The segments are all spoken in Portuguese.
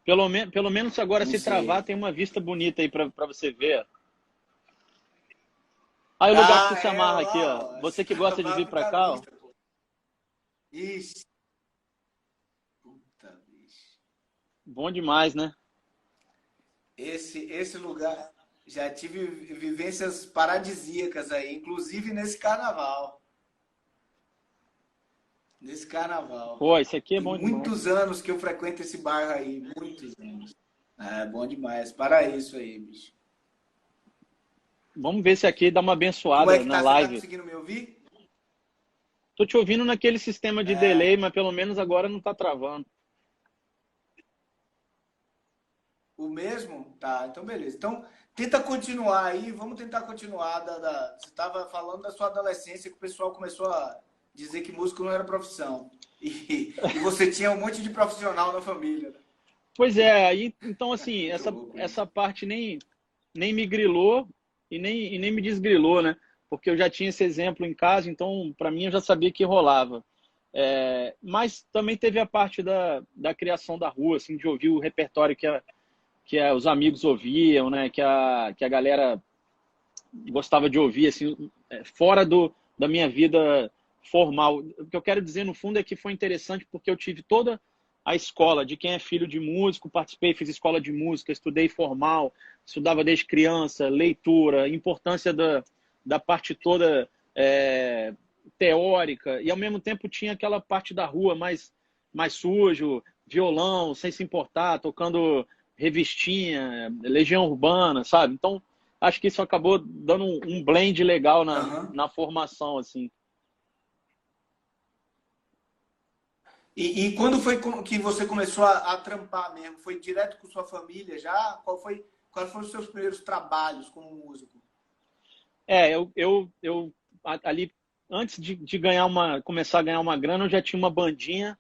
Pelo menos agora Não se travar, sei. tem uma vista bonita aí pra você ver. Aí o lugar que tu Ah, se é amarra aqui, lá, ó. ó. Você Se que gosta de travar, vir pra fica à cá, ó. vista, pô. Ixi, puta, bicho. Bom demais, né? Esse lugar, já tive vivências paradisíacas aí, inclusive nesse carnaval. Nesse carnaval. Pô, esse aqui é Tem bom demais. muitos anos que eu frequento esse bairro aí, muitos anos. Ah, é bom demais. Para isso aí, bicho. Vamos ver se aqui dá uma Como é abençoada que na tá? Você tá live. conseguindo me ouvir? Tô te ouvindo naquele sistema de delay, É, mas pelo menos agora não tá travando. o mesmo? Tá, então beleza. Então, tenta continuar aí, vamos tentar continuar. Você estava falando da sua adolescência, que o pessoal começou a dizer que músico não era profissão. E você tinha um monte de profissional na família, né? Pois é, aí, então assim, Muito louco isso. essa parte nem me grilou e nem me desgrilou, né? Porque eu já tinha esse exemplo em casa, então para mim eu já sabia que rolava. É, mas também teve a parte da criação da rua, assim, de ouvir o repertório os amigos ouviam, né? Que a galera gostava de ouvir, assim, fora da minha vida formal. O que eu quero dizer, no fundo, é que foi interessante porque eu tive toda a escola de quem é filho de músico, participei, fiz escola de música, estudei formal, estudava desde criança, leitura, importância da parte toda teórica, e ao mesmo tempo tinha aquela parte da rua mais sujo, violão, sem se importar, tocando revistinha, Legião Urbana, sabe? Então, acho que isso acabou dando um blend legal Aham. na formação, assim. E quando foi que você começou a trampar mesmo? Foi direto com sua família já? Quais foram os seus primeiros trabalhos como músico? Ali, antes de ganhar começar a ganhar uma grana, eu já tinha uma bandinha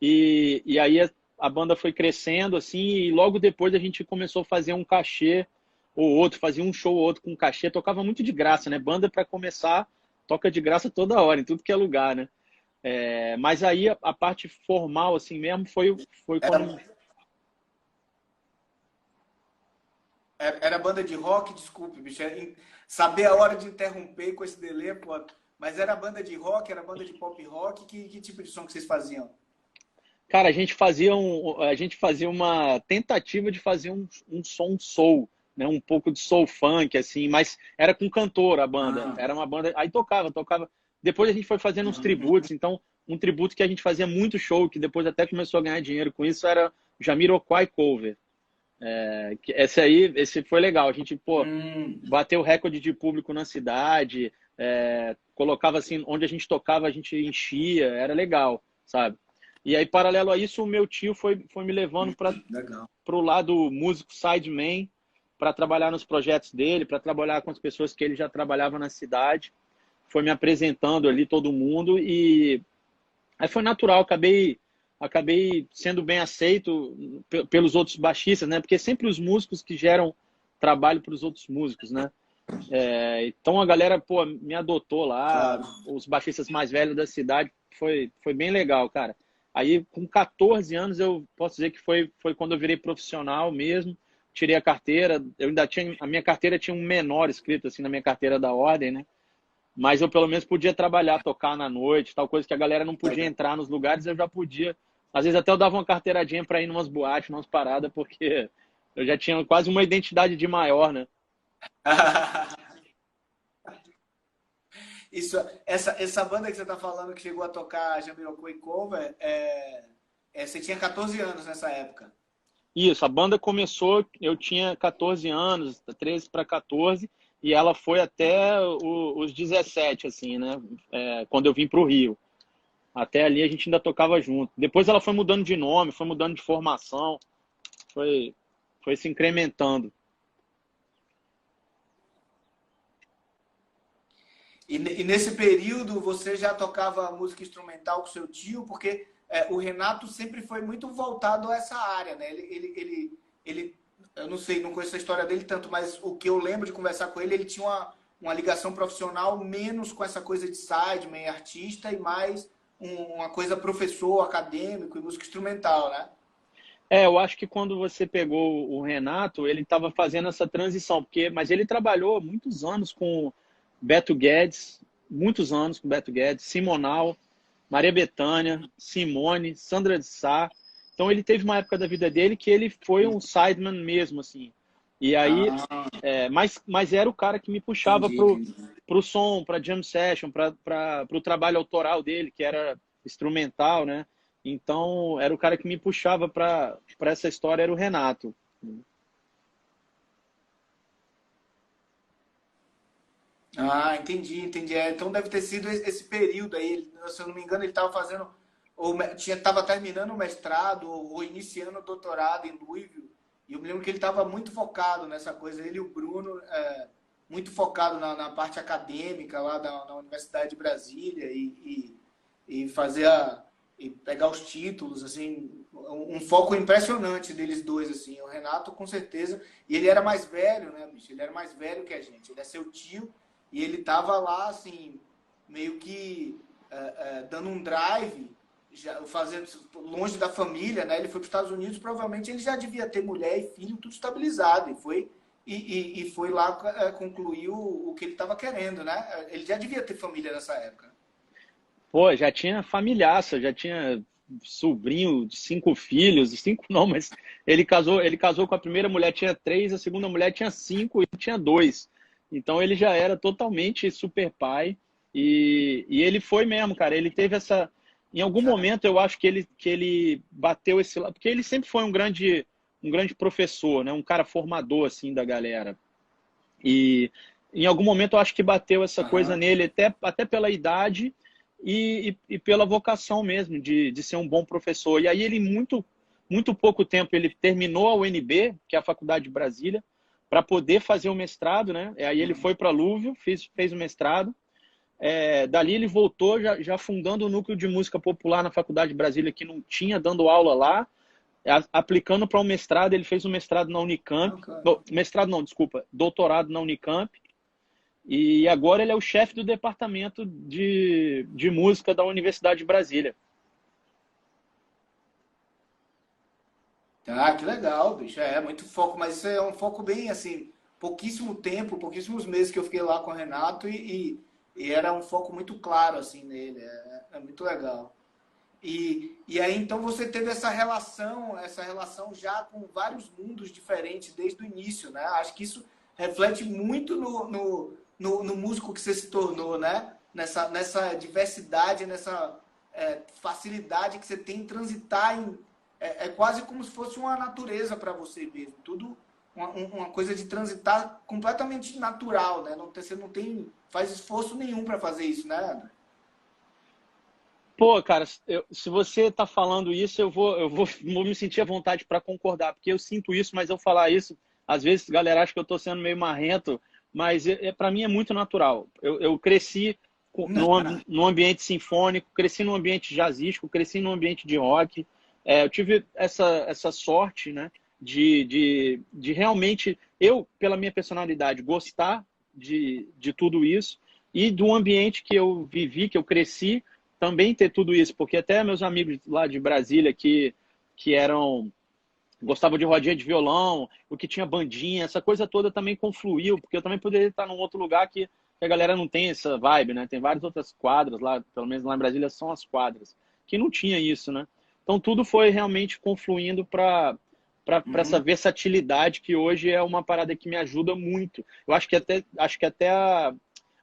e aí a banda foi crescendo, assim, e logo depois a gente começou a fazer um cachê ou outro, fazia um show ou outro com cachê, tocava muito de graça, né? Banda, para começar, toca de graça toda hora, em tudo que é lugar, né? Mas aí a parte formal, assim mesmo, foi Era, quando. era banda de rock? Desculpe, bicho. Saber a hora de interromper com esse delay, pô. Mas era banda de rock, era banda de pop rock? Que tipo de som que vocês faziam? Cara, a gente fazia uma tentativa de fazer um som soul, né? Um pouco de soul funk, assim, mas era com cantor a banda. Ah, Era uma banda. Aí tocava. Depois a gente foi fazendo uns tributos, então, um tributo que a gente fazia muito show, que depois até começou a ganhar dinheiro com isso, era Jamiroquai Cover. Esse foi legal. A gente, pô, hum. bateu recorde de público na cidade, colocava assim, onde a gente tocava, a gente enchia, era legal, sabe? E aí, paralelo a isso, o meu tio foi me levando para Legal. o lado músico sideman, para trabalhar nos projetos dele, para trabalhar com as pessoas que ele já trabalhava na cidade. Foi me apresentando ali todo mundo e aí foi natural, acabei sendo bem aceito pelos outros baixistas, né? Porque sempre os músicos que geram trabalho para os outros músicos, né? Então a galera, pô, me adotou lá, Claro. os baixistas mais velhos da cidade, foi bem legal, cara. Aí com 14 anos eu posso dizer que foi quando eu virei profissional mesmo, tirei a carteira, eu ainda tinha, a minha carteira tinha um menor escrito assim na minha carteira da ordem, né? Mas eu pelo menos podia trabalhar, tocar na noite, tal coisa que a galera não podia Legal. entrar nos lugares, eu já podia. Às vezes até eu dava uma carteiradinha para ir em umas boates, umas paradas, porque eu já tinha quase uma identidade de maior, né? Essa banda que você tá falando que chegou a tocar Jamiroquai Cover, você tinha 14 anos nessa época. Isso, a banda começou, eu tinha 14 anos, 13 para 14, e ela foi até os 17, assim, né? Quando eu vim para o Rio. Até ali a gente ainda tocava junto. Depois ela foi mudando de nome, foi mudando de formação, foi, foi se incrementando. E nesse período você já tocava música instrumental com seu tio, porque o Renato sempre foi muito voltado a essa área, né? Eu não sei, não conheço a história dele tanto, mas o que eu lembro de conversar com ele, ele tinha uma ligação profissional menos com essa coisa de sideman, artista, e mais uma coisa professor, acadêmico e música instrumental, né? Eu acho que quando você pegou o Renato, ele estava fazendo essa transição, mas ele trabalhou muitos anos com Beto Guedes, muitos anos com Beto Guedes, Simonal, Maria Bethânia, Simone, Sandra de Sá. Então ele teve uma época da vida dele que ele foi um sideman mesmo, assim. E aí, Ah, mas era o cara que me puxava entendi, entendi. pro som, pra jam session, pro trabalho autoral dele, que era instrumental, né? Então, era o cara que me puxava para essa história, era o Renato. Ah, entendi, entendi. Então deve ter sido esse período aí. Se eu não me engano, ele estava fazendo, estava terminando o mestrado ou iniciando o doutorado em Louisville. E eu me lembro que ele estava muito focado nessa coisa. Ele e o Bruno, muito focado na parte acadêmica lá da Universidade de Brasília e fazer e pegar os títulos, assim, um foco impressionante deles dois, assim. O Renato, com certeza. E ele era mais velho, né, bicho? Ele era mais velho que a gente. Ele é seu tio. E ele tava lá, assim, meio que dando um drive, já, fazendo longe da família, né? Ele foi para os Estados Unidos, provavelmente ele já devia ter mulher e filho, tudo estabilizado. E foi lá concluir o que ele estava querendo, né? Ele já devia ter família nessa época. Pô, já tinha familiaça, já tinha sobrinho de 5 filhos, cinco não, mas ele casou com a primeira mulher, tinha 3, a segunda mulher tinha 5 e tinha 2. Então ele já era totalmente super pai e ele foi mesmo, cara. Ele teve essa. Em algum momento eu acho que ele bateu esse lado, porque ele sempre foi um grande professor, né? Um cara formador assim da galera. E em algum momento eu acho que bateu essa coisa Aham. nele, até pela idade e pela vocação mesmo, de ser um bom professor. E aí ele, muito pouco tempo, ele terminou a UNB, que é a Faculdade de Brasília, para poder fazer o mestrado, né? Aí ele foi para Louisville, fez o mestrado. Dali ele voltou já fundando o núcleo de música popular na Faculdade de Brasília, que não tinha, dando aula lá. Aplicando para um mestrado, ele fez um mestrado na Unicamp. Ah, cara. Não, mestrado não, desculpa, doutorado na Unicamp. E agora ele é o chefe do departamento de música da Universidade de Brasília. Ah, que legal, bicho. É muito foco, mas isso é um foco bem assim, pouquíssimo tempo, pouquíssimos meses que eu fiquei lá com o Renato e era um foco muito claro assim nele. É muito legal. E aí então você teve essa relação já com vários mundos diferentes desde o início, né? Acho que isso reflete muito no músico que você se tornou, né? Nessa diversidade, nessa facilidade que você tem em transitar é quase como se fosse uma natureza para você mesmo. Tudo uma coisa de transitar completamente natural, né? Você não tem, faz esforço nenhum para fazer isso, né, André? Pô, cara, se você tá falando isso, vou me sentir à vontade para concordar, porque eu sinto isso, mas eu falar isso, às vezes a galera acha que eu tô sendo meio marrento, mas para mim é muito natural. Eu cresci Não. no ambiente sinfônico, cresci no ambiente jazzístico, cresci no ambiente de rock. Eu tive essa sorte, né, de realmente, pela minha personalidade, gostar de tudo isso e do ambiente que eu vivi, que eu cresci, também ter tudo isso, porque até meus amigos lá de Brasília que gostavam de rodinha de violão, o que tinha bandinha, essa coisa toda também confluiu, porque eu também poderia estar num outro lugar que a galera não tem essa vibe, né? Tem várias outras quadras lá, pelo menos lá em Brasília são as quadras, que não tinha isso, né? Então tudo foi realmente confluindo para essa Uhum. versatilidade que hoje é uma parada que me ajuda muito. Eu acho que até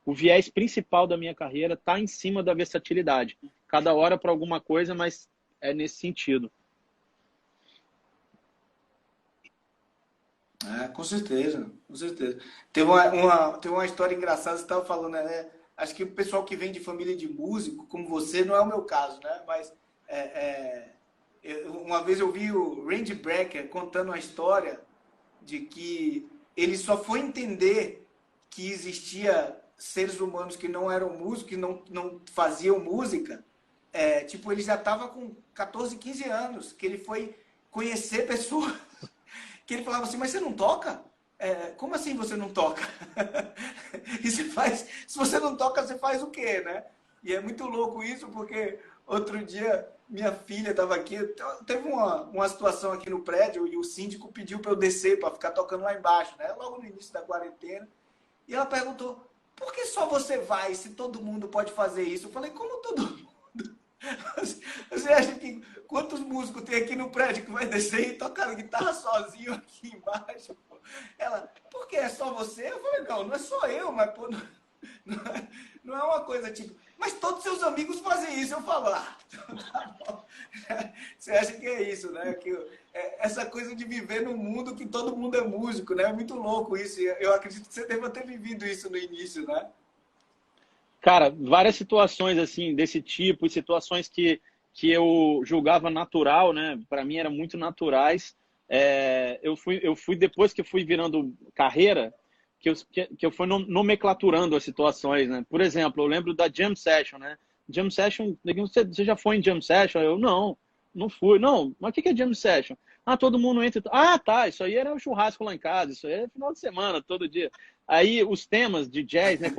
o viés principal da minha carreira está em cima da versatilidade. Cada hora para alguma coisa, mas é nesse sentido. Com certeza, com certeza. Tem uma história engraçada, você estava falando, né? Acho que o pessoal que vem de família de músico, como você, não é o meu caso, né? Mas é, uma vez eu vi o Randy Brecker contando uma história de que ele só foi entender que existia seres humanos que não eram músicos, que não faziam música, tipo, ele já estava com 14, 15 anos, que ele foi conhecer pessoas que ele falava assim, mas você não toca? Como assim você não toca? E você faz, se você não toca, você faz o quê, né? E é muito louco isso, porque outro dia minha filha estava aqui. Teve uma situação aqui no prédio e o síndico pediu para eu descer para ficar tocando lá embaixo, né? Logo no início da quarentena. E ela perguntou: por que só você vai se todo mundo pode fazer isso? Eu falei: como todo mundo? Você acha que quantos músicos tem aqui no prédio que vai descer e tocar guitarra sozinho aqui embaixo? Pô? Ela: por que é só você? Eu falei: não, não é só eu, mas pô, não é uma coisa tipo, mas todos seus amigos fazem isso. Eu falo: ah, tá bom. Você acha que é isso, né? Que essa coisa de viver num mundo que todo mundo é músico, né? É muito louco isso. Eu acredito que você deva ter vivido isso no início, né? Cara, várias situações assim desse tipo, e situações que eu julgava natural, né? Para mim eram muito naturais. Eu fui depois que eu fui virando carreira, que eu fui nomenclaturando as situações, né? Por exemplo, eu lembro da Jam Session, né? Jam Session, você já foi em Jam Session? Eu não fui. Não, mas o que é Jam Session? Ah, todo mundo entra. Ah, tá, isso aí era um churrasco lá em casa, isso aí é final de semana, todo dia. Aí os temas de jazz, né?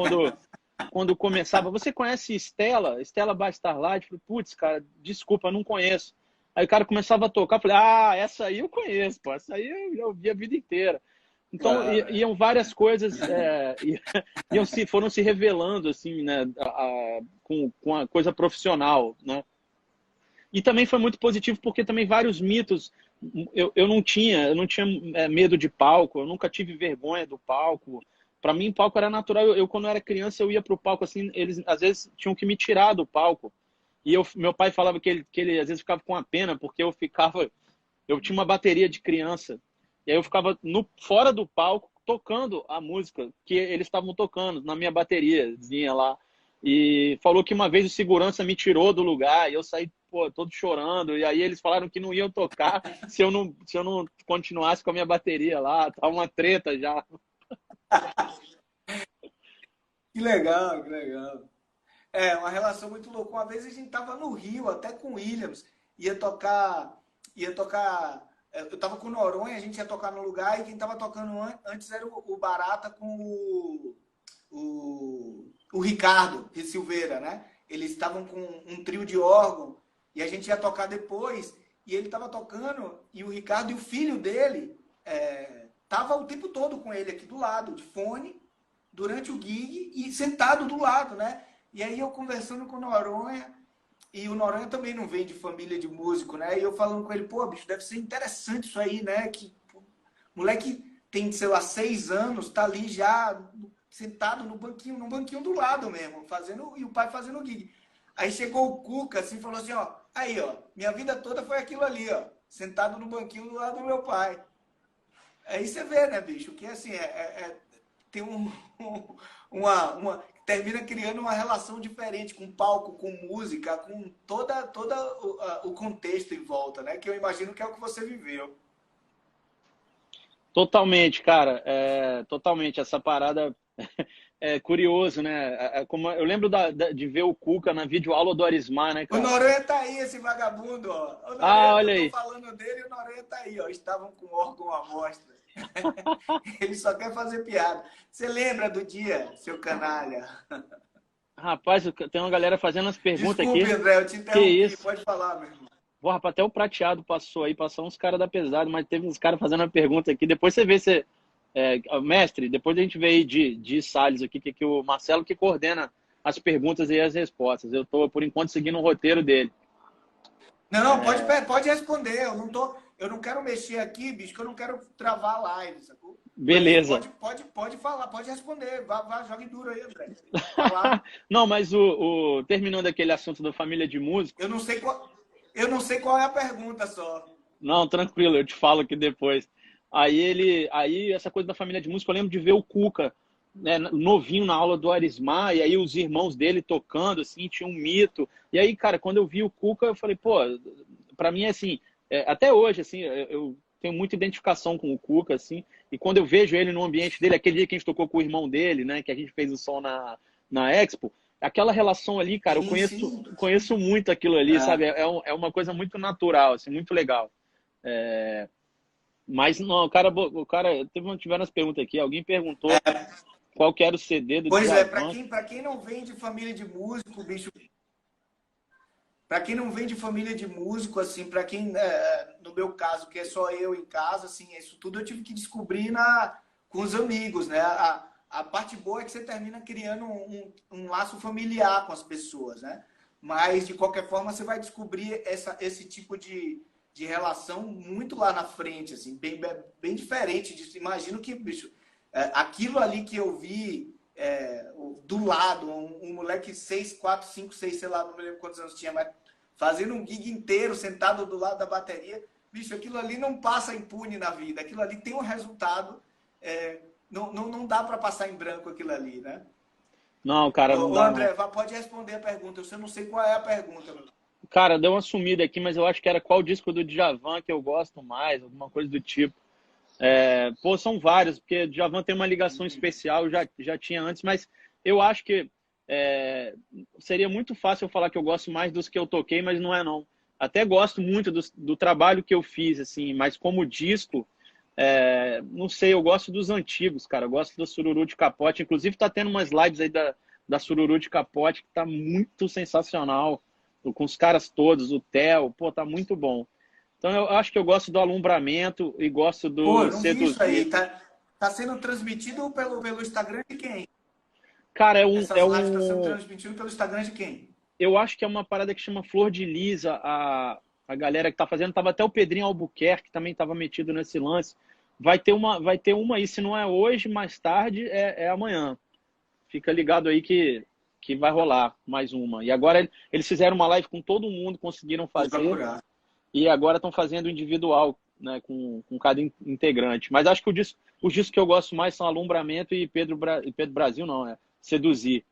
Quando começava, você conhece Estela? Estela by Starlight? Falei: putz, cara, desculpa, não conheço. Aí o cara começava a tocar, falei: ah, essa aí eu conheço, pô, essa aí eu já ouvi a vida inteira. Então, Claro. iam várias coisas, foram se revelando, assim, né, com a coisa profissional, né? E também foi muito positivo porque também vários mitos, eu não tinha medo de palco, eu nunca tive vergonha do palco. Para mim, palco era natural. Quando eu era criança, eu ia pro palco assim, eles às vezes tinham que me tirar do palco. E meu pai falava que ele às vezes ficava com a pena porque eu tinha uma bateria de criança. E aí eu ficava fora do palco tocando a música que eles estavam tocando na minha bateriazinha lá. E falou que uma vez o segurança me tirou do lugar e eu saí, pô, todo chorando. E aí eles falaram que não iam tocar se eu não continuasse com a minha bateria lá. Tava uma treta já. Que legal, que legal. É, uma relação muito louca. Uma vez a gente tava no Rio, até com o Williams, ia tocar, ia tocar. Eu tava com o Noronha, a gente ia tocar no lugar e quem tava tocando antes era o Barata com o Ricardo de Silveira, né? Eles estavam com um trio de órgão e a gente ia tocar depois e ele tava tocando e o Ricardo e o filho dele tava o tempo todo com ele aqui do lado, de fone, durante o gig e sentado do lado, né? E aí eu conversando com o Noronha, e o Noronha também não vem de família de músico, né? E eu falando com ele: pô, bicho, deve ser interessante isso aí, né? Que pô, moleque tem, sei lá, 6 anos, tá ali já sentado no banquinho do lado mesmo, fazendo, e o pai fazendo gig. Aí chegou o Cuca, assim, falou assim: ó, aí, ó, minha vida toda foi aquilo ali, ó, sentado no banquinho do lado do meu pai. Aí você vê, né, bicho, que assim, tem termina criando uma relação diferente com palco, com música, com toda o contexto em volta, né? Que eu imagino que é o que você viveu. Totalmente, cara. Totalmente. Essa parada é curioso, né? Como eu lembro de ver o Cuca na videoaula do Arismar, né, O cara? Noronha tá aí, esse vagabundo, ó. O Ah, Noronha, olha eu tô aí. falando dele e o Noronha tá aí, ó. Estavam com órgão à mostra. Ele só quer fazer piada. Você lembra do dia, seu canalha? Rapaz, tem uma galera fazendo as perguntas Desculpe, aqui. André, eu te Que interrompi. isso? Pode falar, meu irmão. Pô, rapaz, até o prateado passou aí, passou uns caras da pesada, mas teve uns caras fazendo uma pergunta aqui. Depois você vê se. Mestre, depois a gente vê aí de Salles aqui, que o Marcelo que coordena as perguntas e as respostas. Eu tô, por enquanto, seguindo o roteiro dele. Não, pode responder. Eu não quero mexer aqui, bicho, que eu não quero travar a live, sacou? Mas Beleza. pode falar, pode responder. Vá, jogue duro aí, André. Falar. Não, mas terminando aquele assunto da família de músicos, Eu não sei qual é a pergunta só. não, tranquilo, eu te falo aqui depois. Aí essa coisa da família de música, eu lembro de ver o Cuca, né, novinho na aula do Arismar, e aí os irmãos dele tocando, assim, tinha um mito. E aí, cara, quando eu vi o Cuca, eu falei: pô, pra mim, assim, até hoje, assim, eu tenho muita identificação com o Cuca, assim, e quando eu vejo ele no ambiente dele, aquele dia que a gente tocou com o irmão dele, né, que a gente fez o som na Expo, aquela relação ali, cara, eu Sim, conheço, sim. conheço muito aquilo ali, sabe? É. É uma coisa muito natural, assim, muito legal. Mas não, o cara tiveram as perguntas aqui. Alguém perguntou qual que era o CD do Pois é, para Djavan. quem, para quem não vem de família de músico, bicho, para quem não vem de família de músico, assim, para quem, no meu caso, que é só eu em casa, assim, isso tudo eu tive que descobrir com os amigos, né? A parte boa é que você termina criando um laço familiar com as pessoas, né? Mas, de qualquer forma, você vai descobrir esse tipo de relação muito lá na frente, assim, bem diferente disso. Imagino que, bicho, aquilo ali que eu vi do lado, um moleque 6, 4, 5, 6, sei lá, não me lembro quantos anos tinha, mas fazendo um gig inteiro, sentado do lado da bateria, bicho, aquilo ali não passa impune na vida, aquilo ali tem um resultado, não dá para passar em branco aquilo ali, né? Não, cara, não Ô, dá não. André, pode responder a pergunta, eu não sei qual é a pergunta. Cara, deu uma sumida aqui, mas eu acho que era qual disco do Djavan que eu gosto mais, alguma coisa do tipo. Pô, são vários, porque Djavan tem uma ligação especial, já tinha antes, mas eu acho que seria muito fácil eu falar que eu gosto mais dos que eu toquei, mas não é não. Até gosto muito do trabalho que eu fiz, assim, mas como disco, não sei, eu gosto dos antigos, cara. Eu gosto do Sururu de Capote. Inclusive, tá tendo umas lives aí da Sururu de Capote que tá muito sensacional. Com os caras todos, o Theo, pô, tá muito bom. Então, eu acho que eu gosto do Alumbramento e gosto Pô, do eu não vi isso aí. Seduzir. Tá sendo transmitido pelo Instagram de quem? Cara, Essas lives estão sendo transmitidas pelo Instagram de quem? eu acho que é uma parada que chama Flor de Lisa, a galera que tá fazendo. Tava até o Pedrinho Albuquerque, que também tava metido nesse lance. Vai ter uma aí, se não é hoje, mais tarde, é amanhã. Fica ligado aí que vai rolar mais uma. E agora eles fizeram uma live com todo mundo, conseguiram Vou fazer, procurar. e agora estão fazendo individual, né, com cada integrante. Mas acho que os discos que eu gosto mais são Alumbramento e Pedro Brasil, não, Seduzir.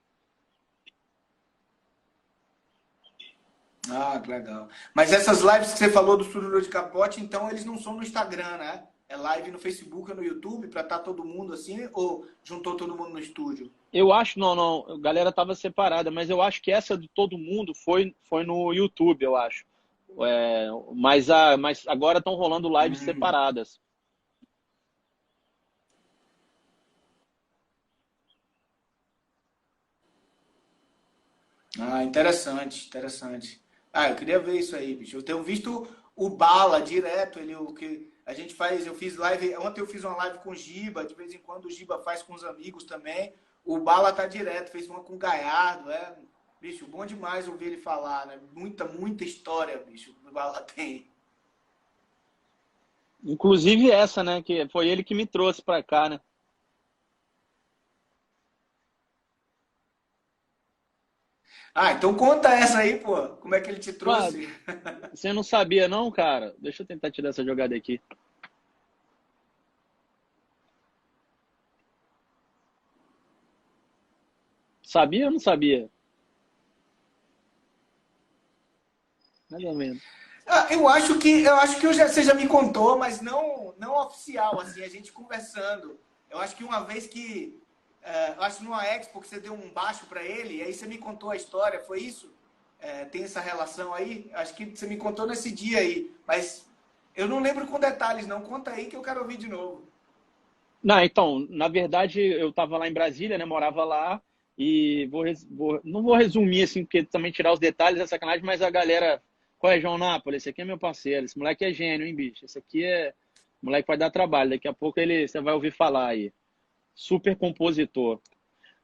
Ah, que legal. Mas essas lives que você falou do Sururu de Capote, então eles não são no Instagram, né? É live no Facebook ou no YouTube para estar todo mundo assim? Ou juntou todo mundo no estúdio? Eu acho, não, a galera tava separada, mas eu acho que essa de todo mundo foi no YouTube, eu acho. Mas agora estão rolando lives Hum. separadas. Ah, interessante, interessante. Ah, eu queria ver isso aí, bicho. Eu tenho visto o Bala direto, o que a gente faz, eu fiz live, ontem eu fiz uma live com o Giba, de vez em quando o Giba faz com os amigos também. O Bala tá direto, fez uma com o Gaiardo, bicho, bom demais ouvir ele falar, né? Muita história, bicho, o Bala tem. Inclusive essa, né, que foi ele que me trouxe pra cá, né? Ah, então conta essa aí, pô. Como é que ele te Ué, trouxe? você não sabia não, cara? Deixa eu tentar tirar essa jogada aqui. Sabia ou não sabia? Mais ou menos. Ah, você já me contou, mas não oficial, assim, a gente conversando. Eu acho que uma vez eu acho que numa Expo que você deu um baixo para ele, e aí você me contou a história, foi isso? Tem essa relação aí? Acho que você me contou nesse dia aí, mas eu não lembro com detalhes, não. Conta aí que eu quero ouvir de novo. Não, então, na verdade, eu estava lá em Brasília, né? Morava lá e não vou resumir assim, porque também tirar os detalhes é sacanagem, mas a galera, qual é João Nápoles? Esse aqui é meu parceiro, esse moleque é gênio, hein, bicho? Esse aqui moleque vai dar trabalho, daqui a pouco você vai ouvir falar aí. Super compositor.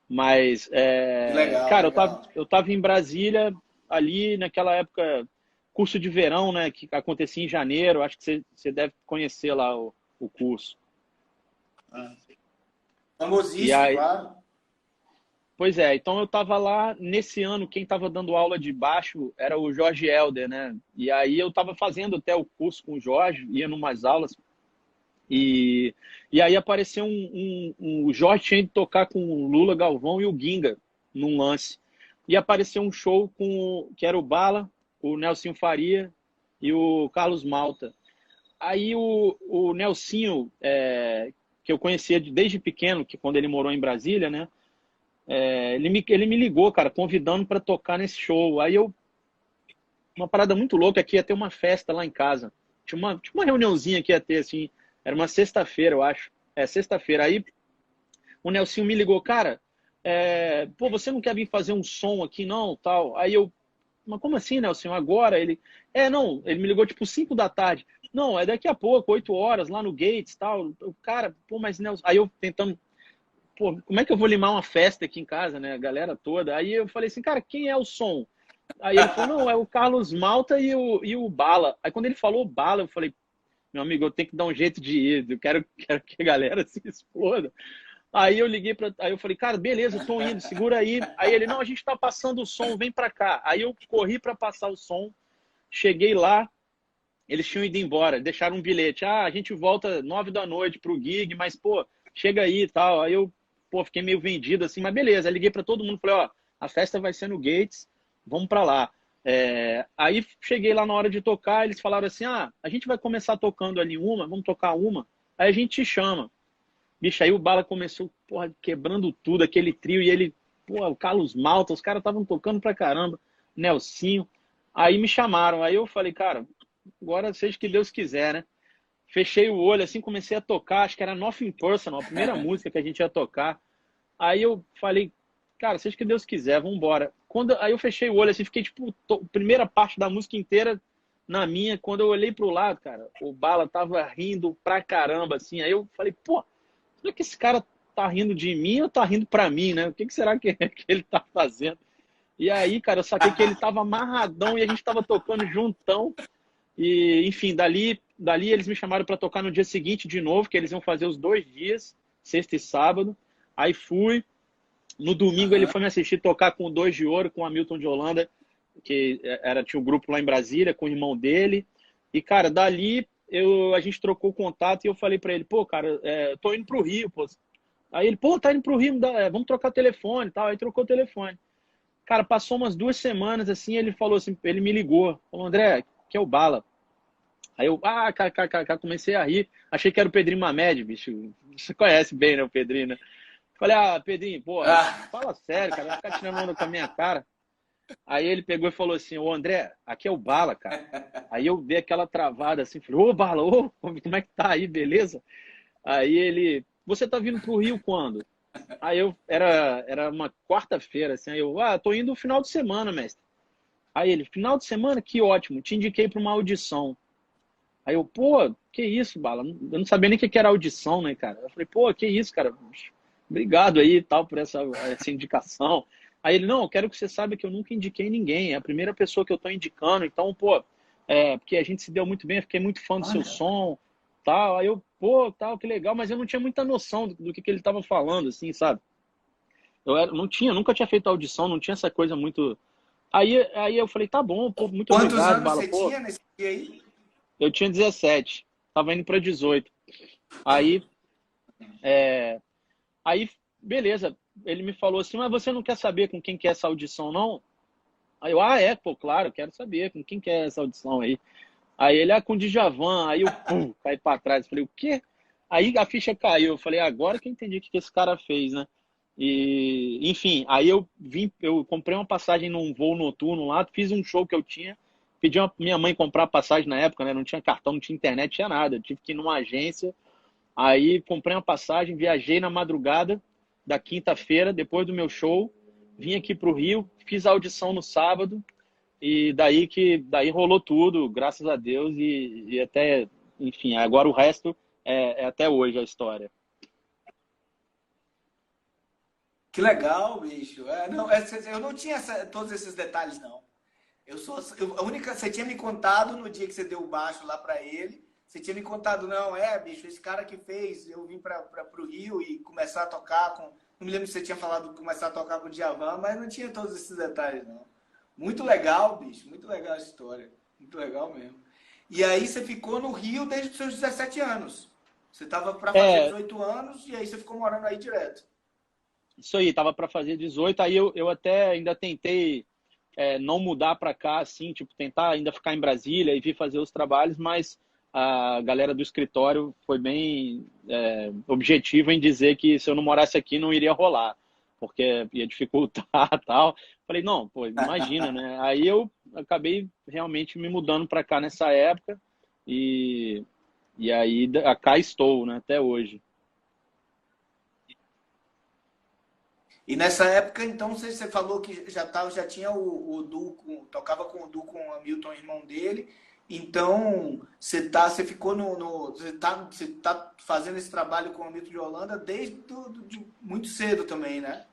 Mas, Legal, cara, legal. eu tava em Brasília ali naquela época, curso de verão, né? Que acontecia em janeiro, acho que você deve conhecer lá o curso. Ah, E famosíssimo, aí, claro. pois é, então eu tava lá, nesse ano, quem tava dando aula de baixo era o Jorge Helder, né? E aí eu tava fazendo até o curso com o Jorge, ia numas aulas, e aí apareceu o Jorge tinha ido tocar com o Lula Galvão e o Ginga num lance. E apareceu um show que era o Bala, o Nelsinho Faria e o Carlos Malta. Aí o Nelsinho, que eu conhecia desde pequeno, que quando ele morou em Brasília, né? Ele me ligou, cara, convidando para tocar nesse show. Uma parada muito louca, que ia ter uma festa lá em casa. Tinha uma reuniãozinha que ia ter, assim, era uma sexta-feira, eu acho. Sexta-feira. Aí o Nelsinho me ligou, cara, pô, você não quer vir fazer um som aqui, não, tal? Aí eu, mas como assim, Nelson? Agora? Ele, não, ele me ligou tipo 5 da tarde. Não, é daqui a pouco, 8 horas, lá no Gates e tal. O cara, pô, mas Nelson... Aí eu tentando, pô, como é que eu vou limar uma festa aqui em casa, né? A galera toda. Aí eu falei assim, cara, quem é o som? Aí ele falou, não, é o Carlos Malta e o Bala. Aí quando ele falou Bala, eu falei, meu amigo, eu tenho que dar um jeito de ir, eu quero que a galera se exploda. Aí eu liguei para, aí eu falei, cara, beleza, eu tô indo, segura aí. Aí ele, não, a gente tá passando o som, vem para cá. Aí eu corri para passar o som, cheguei lá, eles tinham ido embora, deixaram um bilhete. Ah, a gente volta 9 da noite pro gig, mas, pô, chega aí e tal. Aí eu, pô, fiquei meio vendido assim, mas beleza. Aí liguei para todo mundo, falei, ó, a festa vai ser no Gates, vamos para lá. Aí cheguei lá na hora de tocar, eles falaram assim, ah, a gente vai começar tocando ali uma, vamos tocar uma, aí a gente te chama. Bicho, aí o Bala começou, porra, quebrando tudo, aquele trio, e ele, porra, o Carlos Malta, os caras estavam tocando pra caramba, Nelsinho. Aí me chamaram, aí eu falei, cara, agora seja o que Deus quiser, né? Fechei o olho, assim, comecei a tocar, acho que era Nothing Personal, a primeira música que a gente ia tocar. Aí eu falei, cara, seja o que Deus quiser, vamos embora. Aí eu fechei o olho, assim, fiquei, tipo, primeira parte da música inteira na minha. Quando eu olhei pro lado, cara, o Bala tava rindo pra caramba, assim. Aí eu falei, pô, será que esse cara tá rindo de mim ou tá rindo pra mim, né? O que será que ele tá fazendo? E aí, cara, eu saquei que ele tava amarradão e a gente tava tocando juntão. E, enfim, dali eles me chamaram para tocar no dia seguinte de novo, que eles iam fazer os 2 dias, sexta e sábado. Aí fui. No domingo ele foi me assistir tocar com o Dois de Ouro, com o Hamilton de Holanda, que tinha um grupo lá em Brasília, com o irmão dele. E, cara, dali a gente trocou contato e eu falei para ele, pô, cara, tô indo pro Rio, pô. Aí ele, pô, tá indo pro Rio, vamos trocar o telefone e tal. Aí trocou o telefone. Cara, passou umas 2 semanas, assim, ele falou assim, ele me ligou, falou, André, que é o Bala. Aí eu, comecei a rir. Achei que era o Pedrinho Mamed, bicho. Você conhece bem, né, o Pedrinho, né? Falei, Pedrinho, porra, fala sério, cara, vai ficar tirando onda com a minha cara. Aí ele pegou e falou assim, ô André, aqui é o Bala, cara. Aí eu dei aquela travada assim, falei, ô Bala, como é que tá aí, beleza? Aí ele, você tá vindo pro Rio quando? Aí era uma quarta-feira, assim, aí eu, tô indo no final de semana, mestre. Aí ele, final de semana? Que ótimo, te indiquei para uma audição. Aí eu, pô, que isso, Bala? Eu não sabia nem o que era audição, né, cara? Eu falei, pô, que isso, cara? Obrigado aí e tal por essa indicação. Aí ele, não, eu quero que você saiba que eu nunca indiquei ninguém. É a primeira pessoa que eu tô indicando. Então, pô, porque a gente se deu muito bem, eu fiquei muito fã do seu som, tal. Aí eu, pô, tal, que legal. Mas eu não tinha muita noção do que ele tava falando, assim, sabe? Nunca tinha feito audição, não tinha essa coisa muito... Aí eu falei, tá bom, pô, muito Quantos obrigado, anos Bala. você Pô, tinha nesse dia aí? eu tinha 17, tava indo para 18. Aí, aí, beleza. Ele me falou assim, mas você não quer saber com quem que é essa audição, não? Aí eu, pô, claro, quero saber com quem que é essa audição aí. Aí ele, com o Djavan. Aí eu, pum, caí pra trás. Falei, o quê? Aí a ficha caiu. Eu falei, agora que eu entendi o que esse cara fez, né? E, enfim, aí eu comprei uma passagem num voo noturno lá, fiz um show que eu tinha, pedi minha mãe comprar passagem na época, né? Não tinha cartão, não tinha internet, não tinha nada. Eu tive que ir numa agência. Aí comprei uma passagem, viajei na madrugada da quinta-feira, depois do meu show, vim aqui para o Rio, fiz a audição no sábado, e daí rolou tudo, graças a Deus, e até, enfim, agora o resto é até hoje a história. Que legal, bicho. Não, eu não tinha todos esses detalhes, não. A única, você tinha me contado no dia que você deu o baixo lá para ele. Você tinha me contado, não, bicho, esse cara que fez, eu vim para o Rio e começar a tocar com. Não me lembro se você tinha falado de começar a tocar com o Djavan, mas não tinha todos esses detalhes, não. Muito legal, bicho, muito legal a história. Muito legal mesmo. E aí você ficou no Rio desde os seus 17 anos. Você estava para fazer 18 anos e aí você ficou morando aí direto. Isso aí, tava para fazer 18, aí eu até ainda tentei não mudar para cá, assim, tipo, tentar ainda ficar em Brasília e vir fazer os trabalhos, mas a galera do escritório foi bem objetiva em dizer que se eu não morasse aqui não iria rolar, porque ia dificultar e tal. Falei, não, pô, imagina, né? Aí eu acabei realmente me mudando para cá nessa época e aí cá estou, né, até hoje. E nessa época, então, você falou que já tinha o duo, tocava com o duo com o Hamilton, irmão dele. Então, você ficou você tá fazendo esse trabalho com o Hamilton de Holanda desde de muito cedo também, né?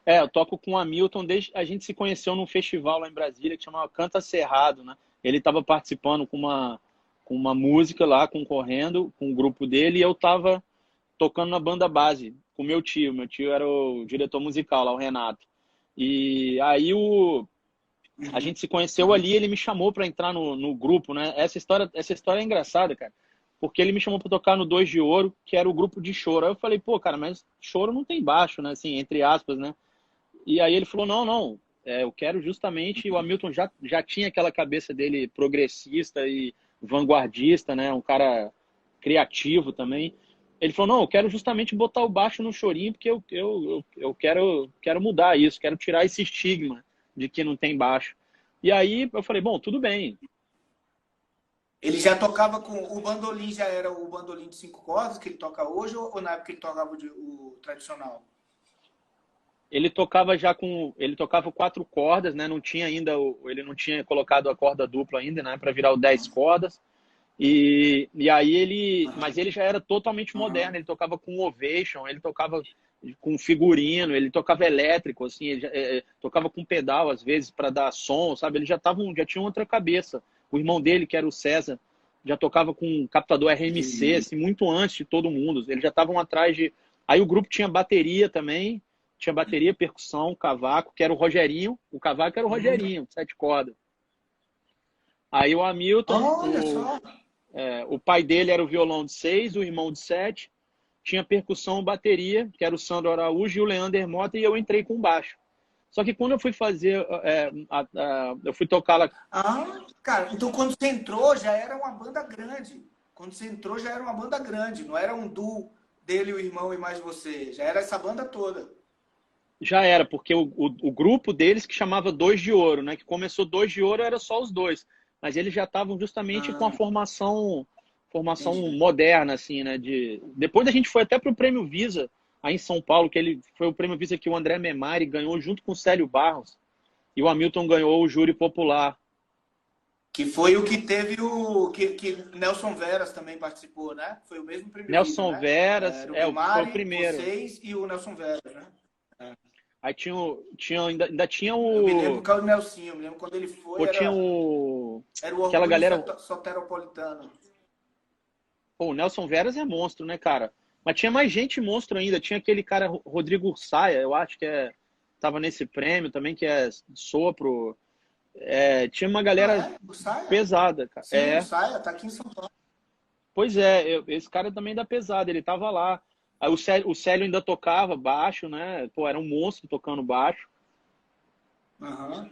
Eu toco com o Hamilton desde a gente se conheceu num festival lá em Brasília que chamava Canta Cerrado, né? Ele estava participando com uma música lá, concorrendo com o grupo dele, e eu estava tocando na banda base com meu tio. Meu tio era o diretor musical lá, o Renato. E aí a gente se conheceu ali, ele me chamou para entrar no grupo, né? Essa história é engraçada, cara. Porque ele me chamou para tocar no Dois de Ouro, que era o grupo de choro. Aí eu falei, pô, cara, mas choro não tem baixo, né? Assim, entre aspas, né? E aí ele falou, não, não, eu quero justamente... O Hamilton já tinha aquela cabeça dele progressista e vanguardista, né? Um cara criativo também. Ele falou, não, eu quero justamente botar o baixo no chorinho, porque eu quero mudar isso, quero tirar esse estigma de que não tem baixo. E aí eu falei, bom, tudo bem. Ele já tocava com o bandolim, já era o bandolim de 5 cordas que ele toca hoje, ou na época ele tocava o tradicional? Ele tocava 4 cordas, né? Não tinha ainda, ele não tinha colocado a corda dupla ainda, né? Para virar o 10 cordas. E aí mas ele já era totalmente moderno. Ele tocava com ovation, ele tocava com figurino, ele tocava elétrico, assim, ele tocava com pedal às vezes para dar som, sabe? Ele já tinha outra cabeça. O irmão dele, que era o César, já tocava com um captador RMC, assim, muito antes de todo mundo. Eles já estavam atrás de. Aí o grupo tinha bateria também, tinha bateria, percussão, cavaco, que era o Rogerinho. O cavaco era o Rogerinho, 7 cordas. Aí o Hamilton, Olha só. o pai dele era o violão de 6, o irmão de 7. Tinha percussão, bateria, que era o Sandro Araújo e o Leander Mota, e eu entrei com baixo. Só que quando eu fui fazer, eu fui tocar lá. Ah, cara, então quando você entrou já era uma banda grande. Quando você entrou já era uma banda grande, não era um duo dele, o irmão e mais você. Já era essa banda toda. Já era, porque o grupo deles que chamava Dois de Ouro, né? Que começou Dois de Ouro, era só os dois. Mas eles já estavam justamente com a Ah, formação entendi. moderna, assim, né? Depois a gente foi até para o Prêmio Visa, aí em São Paulo, que ele foi o Prêmio Visa que o André Memari ganhou junto com o Célio Barros. E o Hamilton ganhou o júri popular. Que foi o que teve que Nelson Veras também participou, né? Foi o mesmo Prêmio Visa, Nelson né? Veras, Era o foi o Memari, primeiro. vocês e o Nelson Veras, né? Aí ainda tinha Eu me lembro que o Nelsinho, eu me lembro quando ele foi, pô, era o aquela orgulho galera. soteropolitano. Pô, o Nelson Veras é monstro, né, cara? Mas tinha mais gente monstro ainda. Tinha aquele cara, Rodrigo Ursaia, eu acho que tava nesse prêmio também, que é sopro. Tinha uma Ah, galera é? O Saia? pesada, cara. Sim, o Saia tá aqui em São Paulo. Pois esse cara também dá pesada, ele tava lá. Aí o Célio ainda tocava baixo, né? Pô, era um monstro tocando baixo. Aham.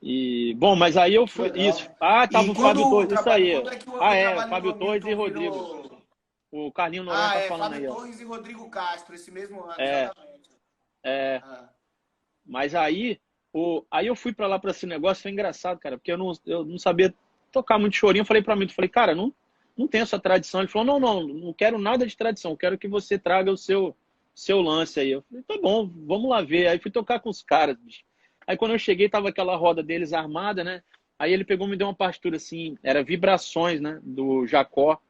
E, bom, mas aí eu Que fui. legal. Isso. Ah, E tava o Fábio Torres, isso aí. quando é que Ah, o trabalho do Fábio Torres e Hamilton Rodrigo. virou. O Carlinho Noronha Ah, tá é, falando Fábio aí, ó. Torres e Rodrigo Castro, esse mesmo ano, É, exatamente. é. Ah, Mas aí eu fui pra lá pra esse negócio, foi engraçado, cara, porque eu não sabia tocar muito chorinho. Eu falei pra mim, cara, não tem essa tradição. Ele falou, não quero nada de tradição, eu quero que você traga o seu lance aí. Eu falei, tá bom, vamos lá ver. Aí fui tocar com os caras, bicho. Aí quando eu cheguei, tava aquela roda deles armada, né? Aí ele pegou e me deu uma partitura assim, era Vibrações, né? Do Jacó.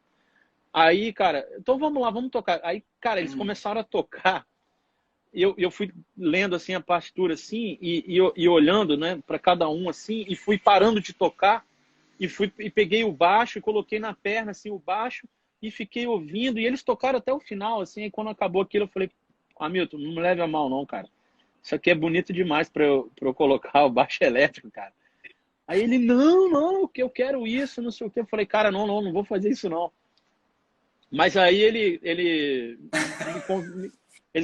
Aí, cara, então vamos lá, vamos tocar. Aí, cara, eles começaram a tocar. E eu fui lendo assim a partitura assim e olhando, né, para cada um assim e fui parando de tocar e peguei o baixo e coloquei na perna assim o baixo e fiquei ouvindo e eles tocaram até o final assim. E quando acabou aquilo eu falei, Hamilton, não me leve a mal não, cara. Isso aqui é bonito demais para eu colocar o baixo elétrico, cara. Aí ele, não, que eu quero isso, não sei o que. Eu falei, cara, não vou fazer isso não. Mas aí eles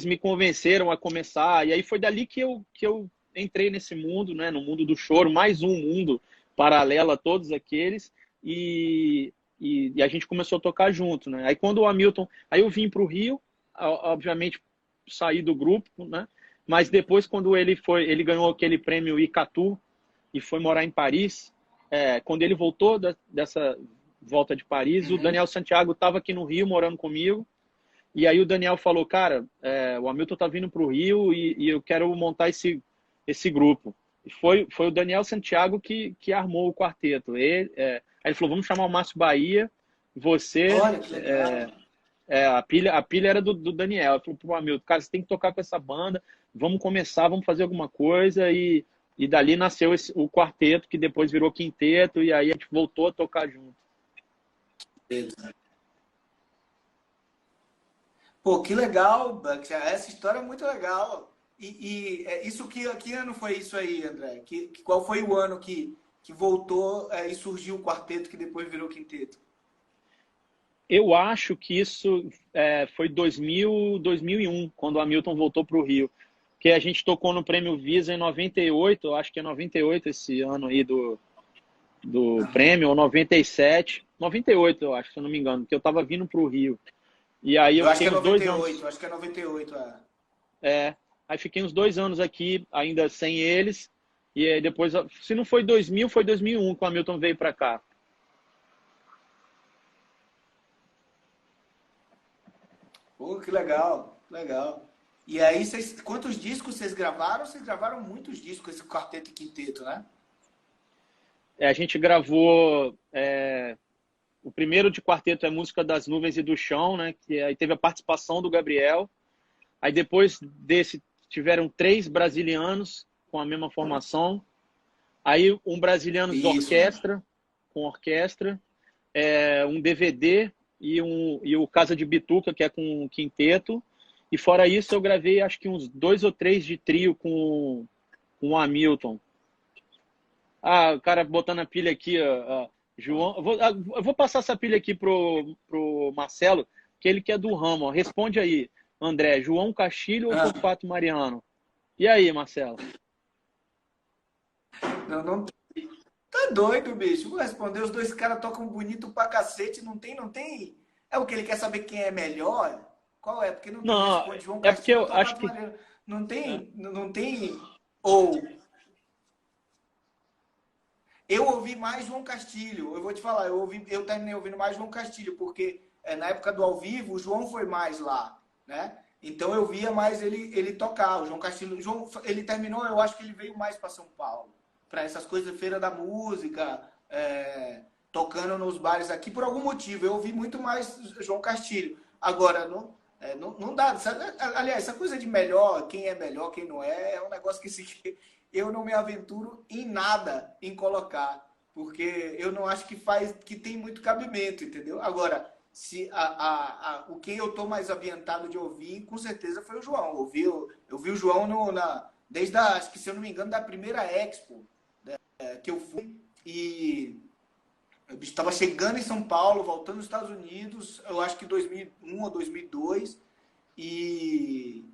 me convenceram a começar, e aí foi dali que eu entrei nesse mundo, né, no mundo do choro, mais um mundo paralelo a todos aqueles, e a gente começou a tocar junto, né? Aí quando o Hamilton, aí eu vim para o Rio, obviamente saí do grupo, né? Mas depois quando ele ganhou aquele prêmio Icatu e foi morar em Paris, quando ele voltou dessa volta de Paris, o Daniel Santiago estava aqui no Rio morando comigo. E aí o Daniel falou, cara, o Hamilton tá vindo para o Rio e eu quero montar esse grupo. E foi o Daniel Santiago que armou o quarteto. Aí ele falou, vamos chamar o Márcio Bahia, você... Olha que legal. A pilha era do Daniel. Eu falei pro Hamilton, cara, você tem que tocar com essa banda, vamos começar, vamos fazer alguma coisa. E dali nasceu o quarteto, que depois virou quinteto, e aí a gente voltou a tocar junto. Pô, que legal, Buck. Essa história é muito legal. Isso que ano foi isso aí, André? Qual foi o ano que voltou e surgiu o quarteto que depois virou quinteto? Eu acho que isso foi 2001, quando o Hamilton voltou para o Rio. Que a gente tocou no Prêmio Visa em 98, acho que é 98 esse ano aí do prêmio, ou 97. 98, eu acho, se eu não me engano, porque eu estava vindo para o Rio. E aí eu Eu acho que fiquei é uns 2 anos. acho que é 98. Aí fiquei uns 2 anos aqui, ainda sem eles. E aí depois, se não foi 2000, foi 2001 que o Hamilton veio para cá. Pô, que legal, legal. E aí, quantos discos vocês gravaram? Vocês gravaram muitos discos, esse quarteto e quinteto, né? A gente gravou. O primeiro de quarteto é Música das Nuvens e do Chão, né? Que aí teve a participação do Gabriel. Aí depois desse tiveram 3 brasilianos com a mesma formação. Aí um brasiliano de Isso. orquestra, com orquestra. Um DVD e o Casa de Bituca, que é com um quinteto. E fora isso, eu gravei acho que uns 2 ou 3 de trio com o Hamilton. O cara botando a pilha aqui, João. Eu vou passar essa pilha aqui pro Marcelo, que ele que é do ramo. Ó. Responde aí, André, João Castilho ou Torquato Mariano? E aí, Marcelo? Não. Tá doido, bicho. Vou responder. Os dois caras tocam bonito pra cacete. Não tem. É o que ele quer saber quem é melhor? Qual é? Porque não tem. Não, Responde João é porque Castilho ou eu acho Torquato que. Mariano. Não tem. Ou. Eu ouvi mais João Castilho. Eu vou te falar, eu terminei ouvindo mais João Castilho, porque na época do ao vivo, o João foi mais lá, né? Então eu via mais ele tocar. O João Castilho, ele terminou, eu acho que ele veio mais para São Paulo, para essas coisas, Feira da Música, tocando nos bares aqui por algum motivo. Eu ouvi muito mais João Castilho. Agora, não dá. Aliás, essa coisa de melhor, quem não é um negócio que eu não me aventuro em nada em colocar, porque eu não acho que tem muito cabimento, entendeu? Agora, se o quem eu tô mais ambientado de ouvir, com certeza foi o João. Eu vi o João desde acho que se eu não me engano, da primeira Expo que eu fui, e eu estava chegando em São Paulo, voltando dos Estados Unidos, eu acho que 2001 ou 2002, e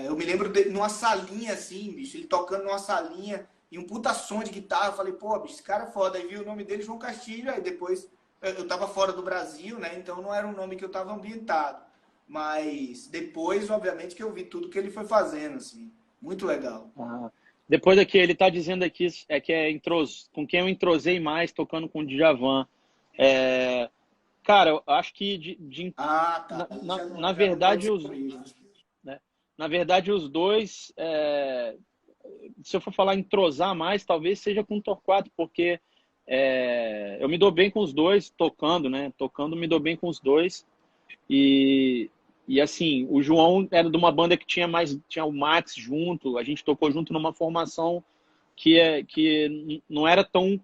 eu me lembro numa salinha assim, bicho, ele tocando numa salinha e um puta som de guitarra. Eu falei, pô, bicho, esse cara é foda. Aí vi o nome dele, João Castilho. Aí depois eu tava fora do Brasil, né? Então não era um nome que eu tava ambientado. Mas depois, obviamente, que eu vi tudo que ele foi fazendo, assim. Muito legal. Depois aqui, ele tá dizendo aqui com quem eu entrosei mais tocando com o Djavan. Cara, eu acho que Tá. na Já não pode verdade, ser comigo. na verdade, os dois, se eu for falar entrosar mais, talvez seja com o Torquato, porque eu me dou bem com os dois tocando, né? Tocando, me dou bem com os dois. E assim, o João era de uma banda que tinha o Max junto, a gente tocou junto numa formação que não era tão.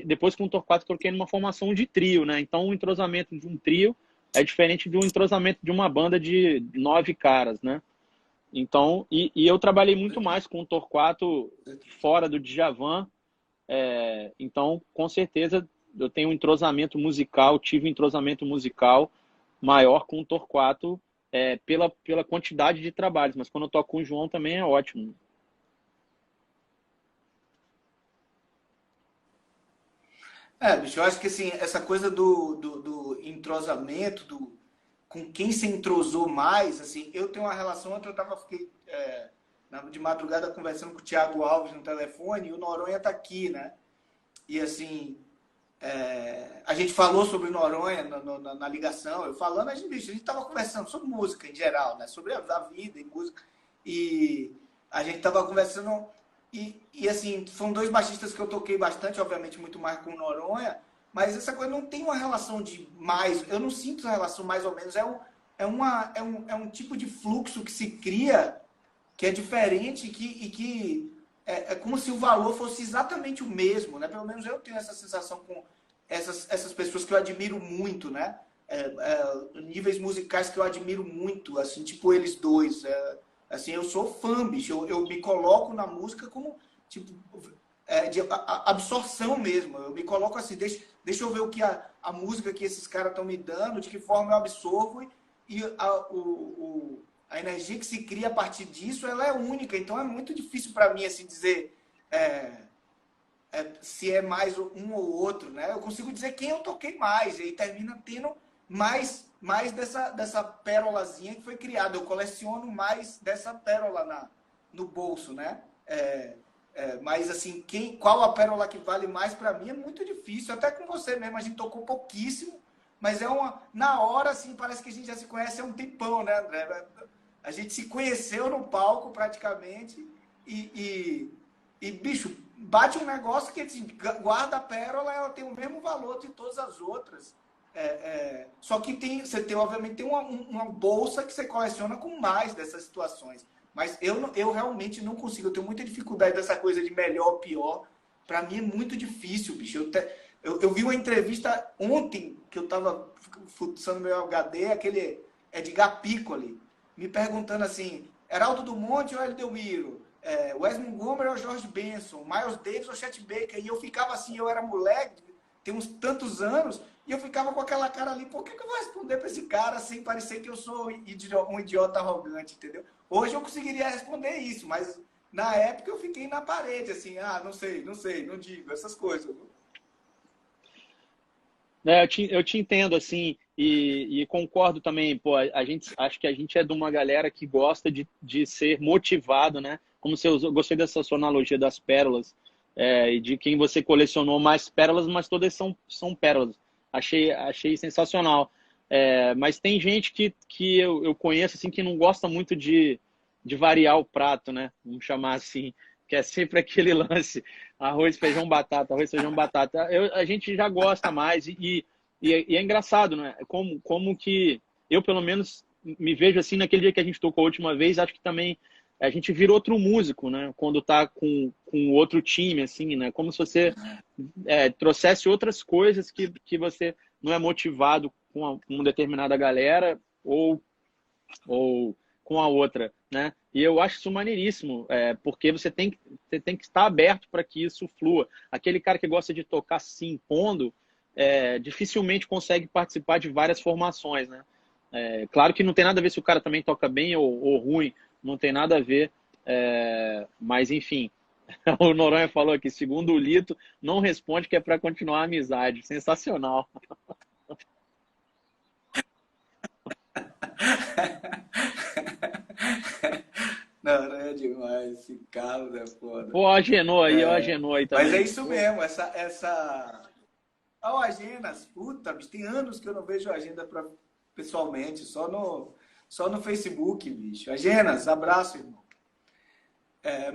Depois com o Torquato, eu toquei numa formação de trio, né? Então o entrosamento de um trio é diferente do entrosamento de uma banda de 9 caras, né? Então, e eu trabalhei muito mais com o Torquato fora do Djavan, então com certeza eu tenho um entrosamento musical, tive um entrosamento musical maior com o Torquato pela quantidade de trabalhos, mas quando eu toco com o João também é ótimo. Bicho, eu acho que assim, essa coisa do entrosamento, com quem se entrosou mais, assim, eu tenho uma relação. Ontem fiquei de madrugada conversando com o Thiago Alves no telefone, e o Noronha tá aqui, né? E assim, A gente falou sobre Noronha na ligação, eu falando, a gente estava conversando sobre música em geral, né? Sobre a vida e música. E a gente estava conversando, e assim, são dois baixistas que eu toquei bastante, obviamente muito mais com Noronha, mas essa coisa não tem uma relação de mais, eu não sinto essa relação mais ou menos, é um tipo de fluxo que se cria que é diferente e que é como se o valor fosse exatamente o mesmo, né? Pelo menos eu tenho essa sensação com essas pessoas que eu admiro muito, né? Níveis musicais que eu admiro muito, assim, tipo eles dois. Assim, eu sou fã, bicho. Eu me coloco na música como, tipo, de absorção mesmo. Eu me coloco assim, deixa eu ver o que a música que esses caras estão me dando, de que forma eu absorvo e a energia que se cria a partir disso, ela é única. Então, é muito difícil para mim, assim, dizer se é mais um ou outro, né? Eu consigo dizer quem eu toquei mais, e aí termina tendo mais dessa pérolazinha que foi criada. Eu coleciono mais dessa pérola no bolso, né? Mas, assim, qual a pérola que vale mais para mim é muito difícil. Até com você mesmo, a gente tocou pouquíssimo, mas na hora, assim, parece que a gente já se conhece há um tempão, né, André? A gente se conheceu no palco, praticamente, bicho, bate um negócio que, assim, guarda a pérola, ela tem o mesmo valor de todas as outras. Só que obviamente, tem uma bolsa que você coleciona com mais dessas situações. Mas eu realmente não consigo. Eu tenho muita dificuldade dessa coisa de melhor ou pior. Para mim é muito difícil, bicho. Eu vi uma entrevista ontem, que eu estava fuçando meu HD, aquele Edgar Piccoli, me perguntando assim, Heraldo Dumont ou Eldemiro? Wes Montgomery ou George Benson? Miles Davis ou Chet Baker? E eu ficava assim, eu era moleque, tem uns tantos anos, e eu ficava com aquela cara ali, por que eu vou responder para esse cara sem parecer que eu sou um idiota arrogante, entendeu? Hoje eu conseguiria responder isso, mas na época eu fiquei na parede, assim, não sei, não digo, essas coisas. Eu te entendo, assim, e concordo também, pô, acho que a gente é de uma galera que gosta de ser motivado, né? Como você usou, gostei dessa sua analogia das pérolas, e de quem você colecionou mais pérolas, mas todas são pérolas. Achei sensacional. Mas tem gente que eu conheço, assim, que não gosta muito de variar o prato, né? Vamos chamar assim, que é sempre aquele lance, arroz, feijão, batata, arroz, feijão, batata. A gente já gosta mais e é engraçado, né? Como que eu, pelo menos, me vejo assim naquele dia que a gente tocou a última vez, acho que também a gente vira outro músico, né? Quando tá com outro time, assim, né? Como se você trouxesse outras coisas que você não é motivado com uma determinada galera ou com a outra, né? E eu acho isso maneiríssimo, porque você tem que estar aberto para que isso flua. Aquele cara que gosta de tocar se impondo, dificilmente consegue participar de várias formações, né? Claro que não tem nada a ver se o cara também toca bem ou ruim, não tem nada a ver, mas enfim. O Noronha falou aqui, segundo o Lito, não responde que é para continuar a amizade. Sensacional. Não, é demais. Esse Carlos é foda. Pô, agenou aí também. Mas é isso mesmo, o Agenas, puta, bicho, tem anos que eu não vejo a agenda pessoalmente, só no Facebook, bicho. Agenas, abraço, irmão.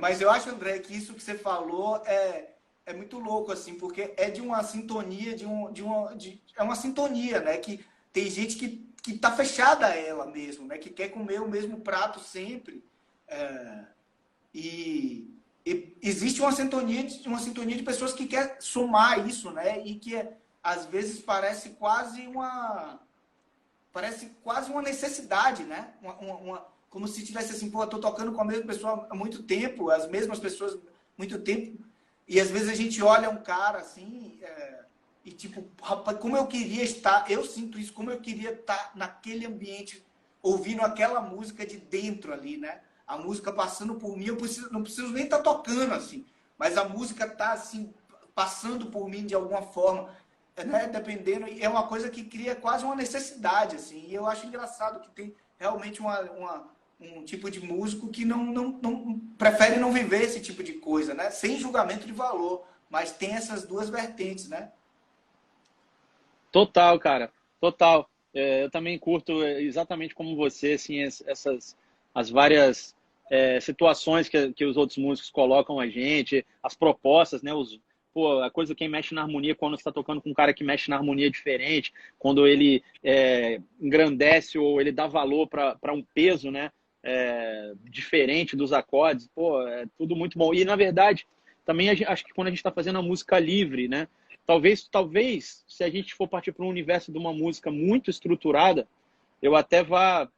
Mas eu acho, André, que isso que você falou é muito louco, assim, porque é de uma sintonia, é uma sintonia, né? Que tem gente que tá fechada a ela mesmo, né? Que quer comer o mesmo prato sempre. E existe uma sintonia de pessoas que quer somar isso, né? E que às vezes parece quase uma necessidade, né? Como se tivesse assim, pô, eu tô tocando com a mesma pessoa há muito tempo, as mesmas pessoas há muito tempo, e às vezes a gente olha um cara assim, e tipo, rapaz, como eu queria estar, eu sinto isso, como eu queria estar naquele ambiente, ouvindo aquela música de dentro ali, né? A música passando por mim, não preciso nem estar tocando assim, mas a música tá assim, passando por mim de alguma forma, né? Dependendo, é uma coisa que cria quase uma necessidade, assim, e eu acho engraçado que tem realmente um tipo de músico que não prefere não viver esse tipo de coisa, né? Sem julgamento de valor, mas tem essas duas vertentes, né? Total, cara. Total. Eu também curto exatamente como você, assim, essas as várias situações que os outros músicos colocam a gente, as propostas, né? Pô, a coisa quem mexe na harmonia quando você está tocando com um cara que mexe na harmonia diferente, quando ele engrandece ou ele dá valor para um peso, né? Diferente dos acordes, pô, é tudo muito bom. E na verdade, também acho que quando a gente está fazendo a música livre, né? Talvez, se a gente for partir para um universo de uma música muito estruturada, eu até vá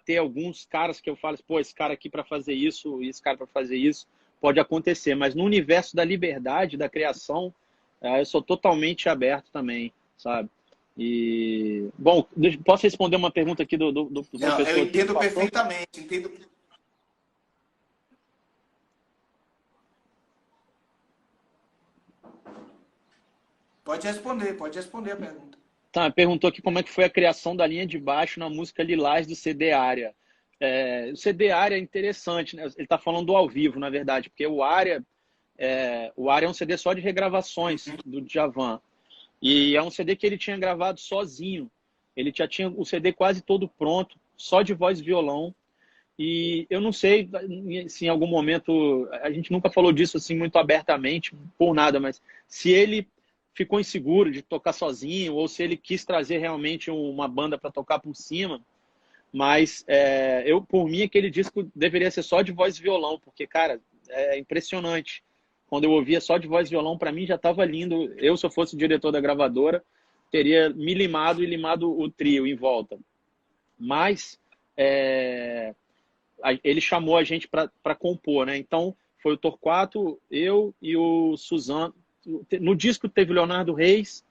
ter alguns caras que eu falo, pô, esse cara aqui para fazer isso, e esse cara para fazer isso, pode acontecer. Mas no universo da liberdade, da criação, eu sou totalmente aberto também, sabe? E, bom, posso responder uma pergunta aqui do Não, eu professor aqui que entendo passou? perfeitamente, entendo. Pode responder a pergunta. Tá, perguntou aqui como é que foi a criação da linha de baixo na música Lilás do CD Área. O CD Área é interessante, né? Ele está falando do ao vivo, na verdade, porque o Área é um CD só de regravações do Djavan. E é um CD que ele tinha gravado sozinho. Ele já tinha o CD quase todo pronto, só de voz e violão. E eu não sei se em algum momento, a gente nunca falou disso assim muito abertamente, por nada, mas se ele ficou inseguro de tocar sozinho ou se ele quis trazer realmente uma banda para tocar por cima. Mas por mim, aquele disco deveria ser só de voz e violão, porque, cara, é impressionante. Quando eu ouvia só de voz e violão, para mim já estava lindo. Eu, se eu fosse o diretor da gravadora, teria me limado e limado o trio em volta. Mas ele chamou a gente para compor, né? Então, foi o Torquato, eu e o Suzano. No disco teve o Leonardo Reis,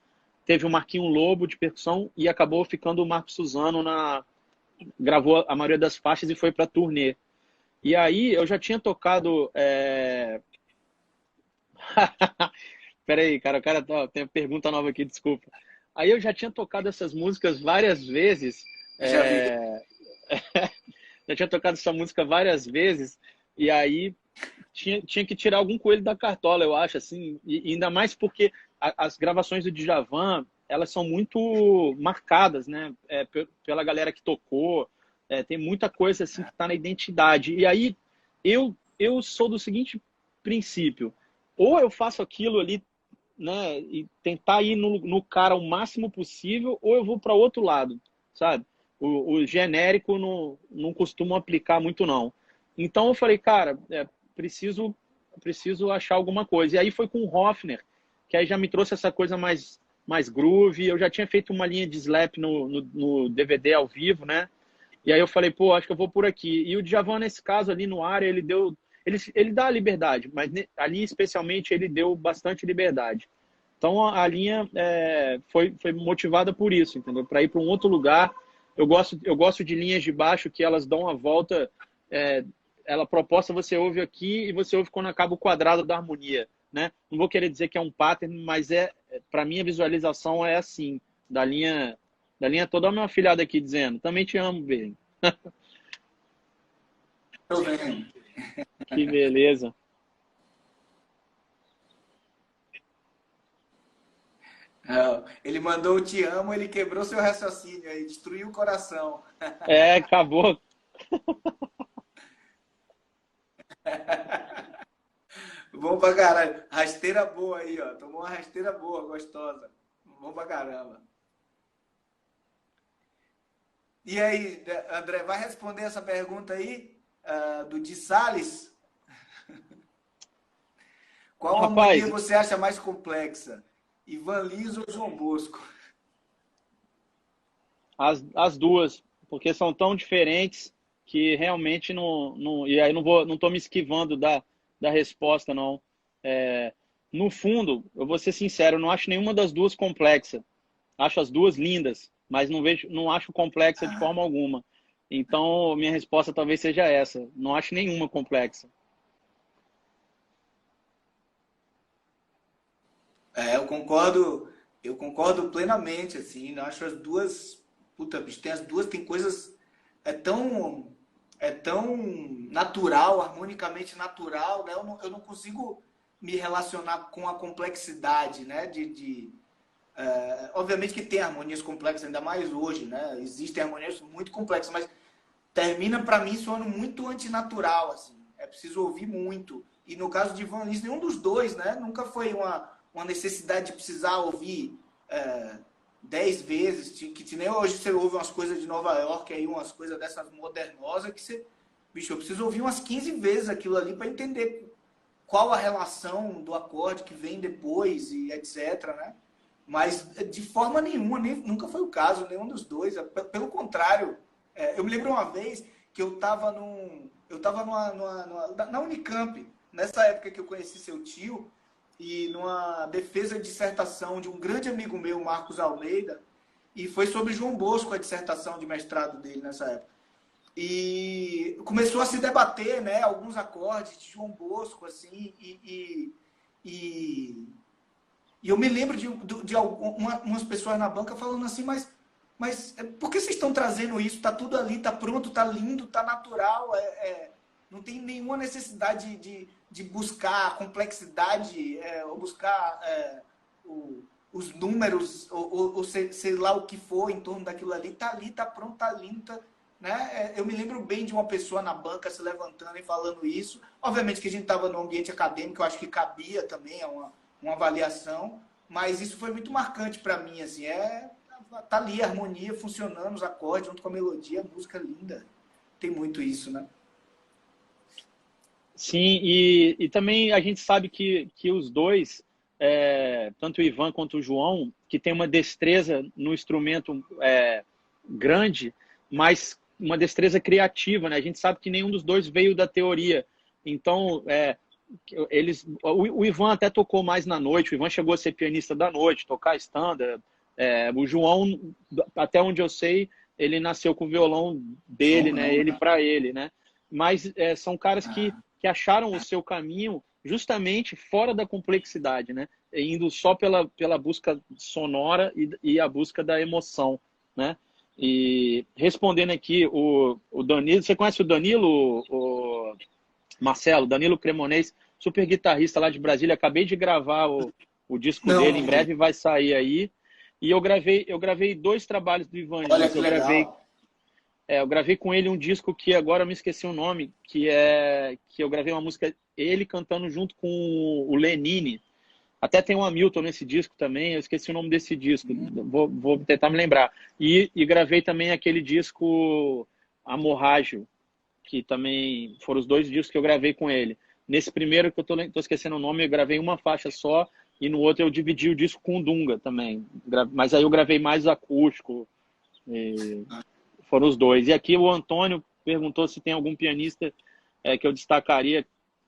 teve o Marquinho Lobo de percussão e acabou ficando o Marco Suzano gravou a maioria das faixas e foi para turnê. E aí eu já tinha tocado. Peraí, cara, tem uma pergunta nova aqui, desculpa. Aí eu já tinha tocado essas músicas várias vezes. Já vi. Já tinha tocado essa música várias vezes. E aí tinha que tirar algum coelho da cartola, eu acho, assim. E ainda mais porque as gravações do Djavan, elas são muito marcadas, né? Pela galera que tocou. Tem muita coisa assim que está na identidade. E aí eu sou do seguinte princípio: ou eu faço aquilo ali, né, e tentar ir no cara o máximo possível, ou eu vou para outro lado, sabe? O genérico não costumo aplicar muito, não. Então eu falei, cara, preciso achar alguma coisa. E aí foi com o Hofner, que aí já me trouxe essa coisa mais groove. Eu já tinha feito uma linha de slap no DVD ao vivo, né? E aí eu falei, pô, acho que eu vou por aqui. E o Djavan, nesse caso, ali no área, ele dá liberdade, mas ali especialmente ele deu bastante liberdade. Então a linha foi motivada por isso, entendeu? Para ir para um outro lugar. Eu gosto de linhas de baixo que elas dão a volta. Ela proposta você ouve aqui e você ouve quando acaba o quadrado da harmonia, né? Não vou querer dizer que é um pattern, mas para mim a visualização é assim, da linha toda. A minha afilhada aqui dizendo, também te amo, bem. Tô vendo. Que beleza. Ele mandou o te amo, ele quebrou seu raciocínio aí, destruiu o coração. Acabou. Bom pra caralho. Rasteira boa aí, ó. Tomou uma rasteira boa, gostosa. Bom pra caramba. E aí, André, vai responder essa pergunta aí, do Di Salles? Qual harmonia Rapaz, você acha mais complexa? Ivan Lins ou João Bosco? as duas, porque são tão diferentes que realmente não. E aí não tô me esquivando da resposta, não. É, no fundo, eu vou ser sincero, eu não acho nenhuma das duas complexa. Acho as duas lindas, mas não acho complexa de forma alguma. Então, minha resposta talvez seja essa. Não acho nenhuma complexa. Eu concordo plenamente, assim, eu acho as duas, puta, bicho, tem as duas, tem coisas, é tão natural, harmonicamente natural, né? Eu não consigo me relacionar com a complexidade, né, Obviamente que tem harmonias complexas, ainda mais hoje, né? Existem harmonias muito complexas, mas termina para mim soando muito antinatural, assim. É preciso ouvir muito. E no caso de Van Lins, nenhum dos dois, né? Nunca foi uma necessidade de precisar ouvir 10 vezes, que nem hoje você ouve umas coisas de Nova York, aí umas coisas dessas modernosas, que você, bicho, eu preciso ouvir umas 15 vezes aquilo ali para entender qual a relação do acorde que vem depois e etc, né? Mas de forma nenhuma, nunca foi o caso, nenhum dos dois. Pelo contrário, eu me lembro uma vez que eu estava na Unicamp, nessa época que eu conheci seu tio, e numa defesa de dissertação de um grande amigo meu, Marcos Almeida, e foi sobre João Bosco a dissertação de mestrado dele nessa época. E começou a se debater, né, alguns acordes de João Bosco, assim, e eu me lembro de umas pessoas na banca falando assim, mas por que vocês estão trazendo isso? Está tudo ali, está pronto, está lindo, está natural, não tem nenhuma necessidade de buscar a complexidade, ou buscar os números, ou sei lá o que for em torno daquilo ali. Está ali, está pronto, está lindo, né? Eu me lembro bem de uma pessoa na banca se levantando e falando isso. Obviamente que a gente estava no ambiente acadêmico, eu acho que cabia também uma avaliação, mas isso foi muito marcante para mim, assim, tá ali a harmonia funcionando, os acordes junto com a melodia, a música linda. Tem muito isso, né? Sim, e também a gente sabe que os dois, tanto o Ivan quanto o João, que tem uma destreza no instrumento grande, mas uma destreza criativa, né? A gente sabe que nenhum dos dois veio da teoria. Então, o Ivan até tocou mais na noite, o Ivan chegou a ser pianista da noite, tocar standard. O João, até onde eu sei, ele nasceu com o violão dele, né? Ele para ele, né? Mas são caras que acharam o seu caminho justamente fora da complexidade, né? Indo só pela busca sonora e a busca da emoção, né? E respondendo aqui, o Danilo, você conhece o Danilo, o Marcelo, Danilo Cremonês, super guitarrista lá de Brasília, acabei de gravar o disco dele, em breve vai sair aí. E eu gravei 2 trabalhos do Ivan Lins. Olha que legal. Eu gravei com ele um disco que agora eu me esqueci o nome, que eu gravei uma música, ele cantando junto com o Lenine. Até tem um Hamilton nesse disco também, eu esqueci o nome desse disco, vou tentar me lembrar. E gravei também aquele disco Amorrágio, que também foram os 2 discos que eu gravei com ele. Nesse primeiro, que eu tô esquecendo o nome, eu gravei uma faixa só, e no outro eu dividi o disco com o Dunga também. Mas aí eu gravei mais acústico. Foram os 2. E aqui o Antônio perguntou se tem algum pianista que eu destacaria.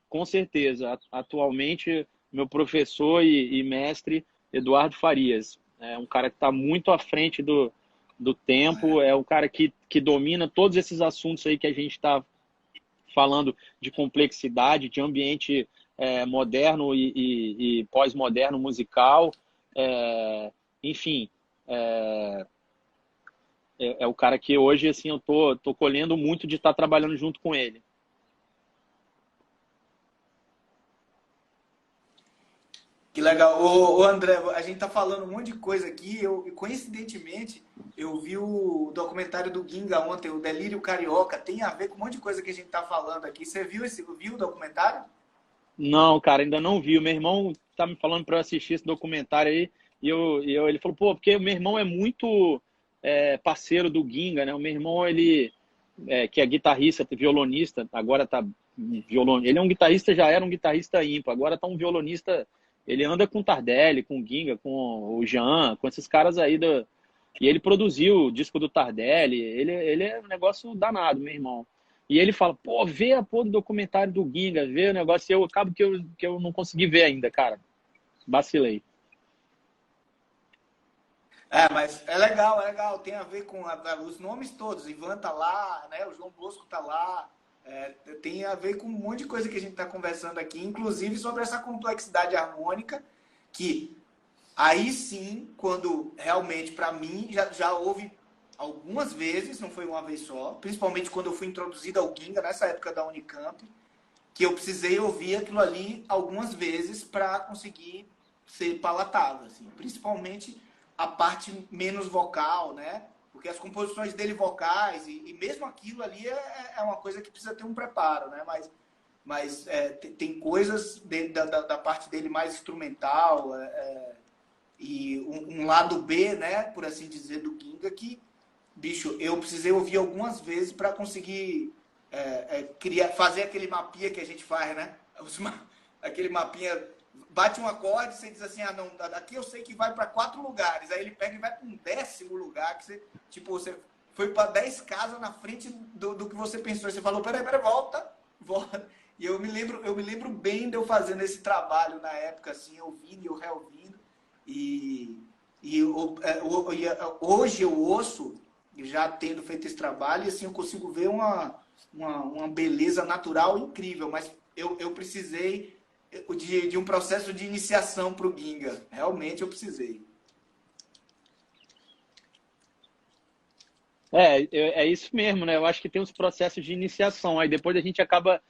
Com certeza. Atualmente, meu professor e mestre, Eduardo Farias. É um cara que está muito à frente do tempo. É um cara que domina todos esses assuntos aí que a gente está falando de complexidade, de ambiente moderno e pós-moderno musical. Enfim, é o cara que hoje assim, eu tô colhendo muito de estar trabalhando junto com ele. Que legal. Ô André, a gente tá falando um monte de coisa aqui. Coincidentemente, eu vi o documentário do Ginga ontem, o Delírio Carioca. Tem a ver com um monte de coisa que a gente tá falando aqui. Você viu o documentário? Não, cara, ainda não vi. O meu irmão tá me falando para eu assistir esse documentário aí. Ele falou, pô, porque o meu irmão é muito parceiro do Ginga, né? O meu irmão, ele, que é guitarrista, violonista, agora tá violão. Ele é um guitarrista, já era um guitarrista ímpar, agora tá um violonista. Ele anda com o Tardelli, com o Ginga, com o Jean, com esses caras aí. E ele produziu o disco do Tardelli. Ele é um negócio danado, meu irmão. E ele fala, pô, vê a porra do documentário do Ginga, vê o negócio. Eu acabo que eu não consegui ver ainda, cara. Vacilei. Mas é legal. Tem a ver com os nomes todos. Ivan tá lá, né? O João Bosco tá lá. Tem a ver com um monte de coisa que a gente está conversando aqui, inclusive sobre essa complexidade harmônica, que aí sim, quando realmente, para mim, já houve algumas vezes, não foi uma vez só, principalmente quando eu fui introduzido ao Ginga, nessa época da Unicamp, que eu precisei ouvir aquilo ali algumas vezes para conseguir ser palatável, assim. Principalmente a parte menos vocal, né? Porque as composições dele vocais, e mesmo aquilo ali é uma coisa que precisa ter um preparo, né? Mas tem coisas da parte dele mais instrumental, e um lado B, né, por assim dizer, do Ginga, que, bicho, eu precisei ouvir algumas vezes para conseguir fazer aquele mapinha que a gente faz, né? Aquele mapinha, bate um acorde, você diz assim, ah, não, daqui eu sei que vai para 4 lugares, aí ele pega e vai para um 10º lugar, que você, tipo, você foi para 10 casas na frente do que você pensou, e você falou, peraí, volta. E eu me lembro bem de eu fazendo esse trabalho na época, assim, ouvindo e eu reouvindo. Hoje eu ouço, já tendo feito esse trabalho, e assim eu consigo ver uma beleza natural incrível, mas eu precisei de um processo de iniciação para o Ginga. Realmente eu precisei. É isso mesmo, né? Eu acho que tem os processos de iniciação. Aí depois a gente acaba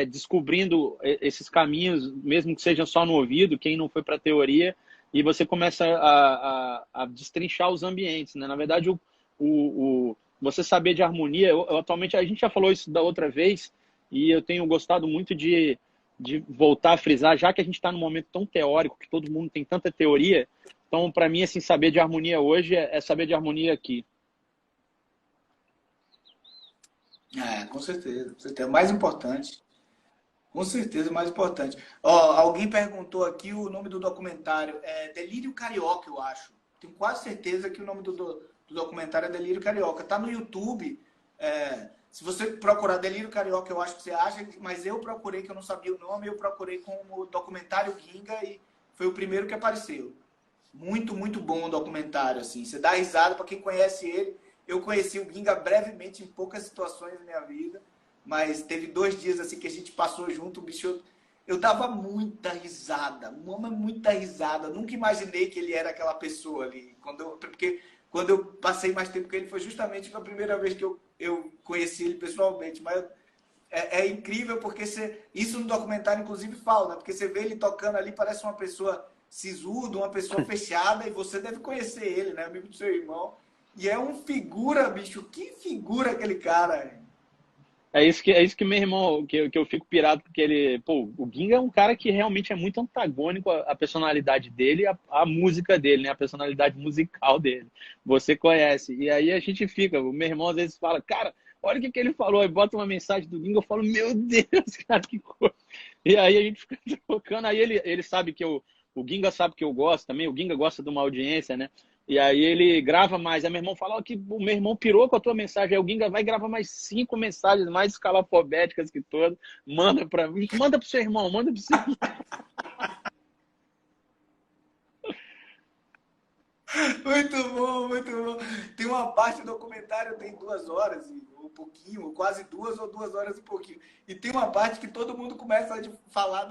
descobrindo esses caminhos, mesmo que seja só no ouvido, quem não foi para a teoria, e você começa a destrinchar os ambientes, né? Na verdade, você saber de harmonia, atualmente, a gente já falou isso da outra vez, e eu tenho gostado muito de voltar a frisar, já que a gente está num momento tão teórico, que todo mundo tem tanta teoria, então, para mim, assim, saber de harmonia hoje é saber de harmonia aqui. Com certeza. É o mais importante. Com certeza, o mais importante. Ó, alguém perguntou aqui o nome do documentário. É Delírio Carioca, eu acho. Tenho quase certeza que o nome do documentário é Delírio Carioca. Tá no YouTube. Se você procurar Delírio Carioca, eu acho que você acha, mas eu procurei, que eu não sabia o nome, eu procurei com o documentário Ginga e foi o primeiro que apareceu. Muito, muito bom o documentário, assim. Você dá risada para quem conhece ele. Eu conheci o Ginga brevemente em poucas situações da minha vida, mas teve 2 dias assim que a gente passou junto, o bicho, eu dava muita risada, muita risada. Nunca imaginei que ele era aquela pessoa ali. Porque quando eu passei mais tempo com ele foi justamente a primeira vez que eu conheci ele pessoalmente. Mas é incrível porque isso no documentário inclusive fala, né? Porque você vê ele tocando ali, parece uma pessoa sisuda, uma pessoa fechada, e você deve conhecer ele, né? Amigo do seu irmão. E é um figura, bicho. Que figura aquele cara. É isso que meu irmão, que eu fico pirado, porque o Ginga é um cara que realmente é muito antagônico à personalidade dele, à música dele, né? A personalidade musical dele. Você conhece. E aí a gente fica, o meu irmão às vezes fala, cara, olha o que ele falou, aí bota uma mensagem do Ginga, eu falo, meu Deus, cara, que coisa. E aí a gente fica trocando, aí ele sabe que o Ginga sabe que eu gosto também, o Ginga gosta de uma audiência, né? E aí ele grava mais. Aí meu irmão fala que o meu irmão pirou com a tua mensagem. Aí o Ginga vai gravar mais 5 mensagens, mais escalafobéticas que todas. Manda para mim, manda pro seu irmão, manda pro seu irmão. Muito bom, muito bom. Tem uma parte do documentário, tem 2 horas e um pouquinho, quase 2 ou 2 horas e pouquinho. E tem uma parte que todo mundo começa a falar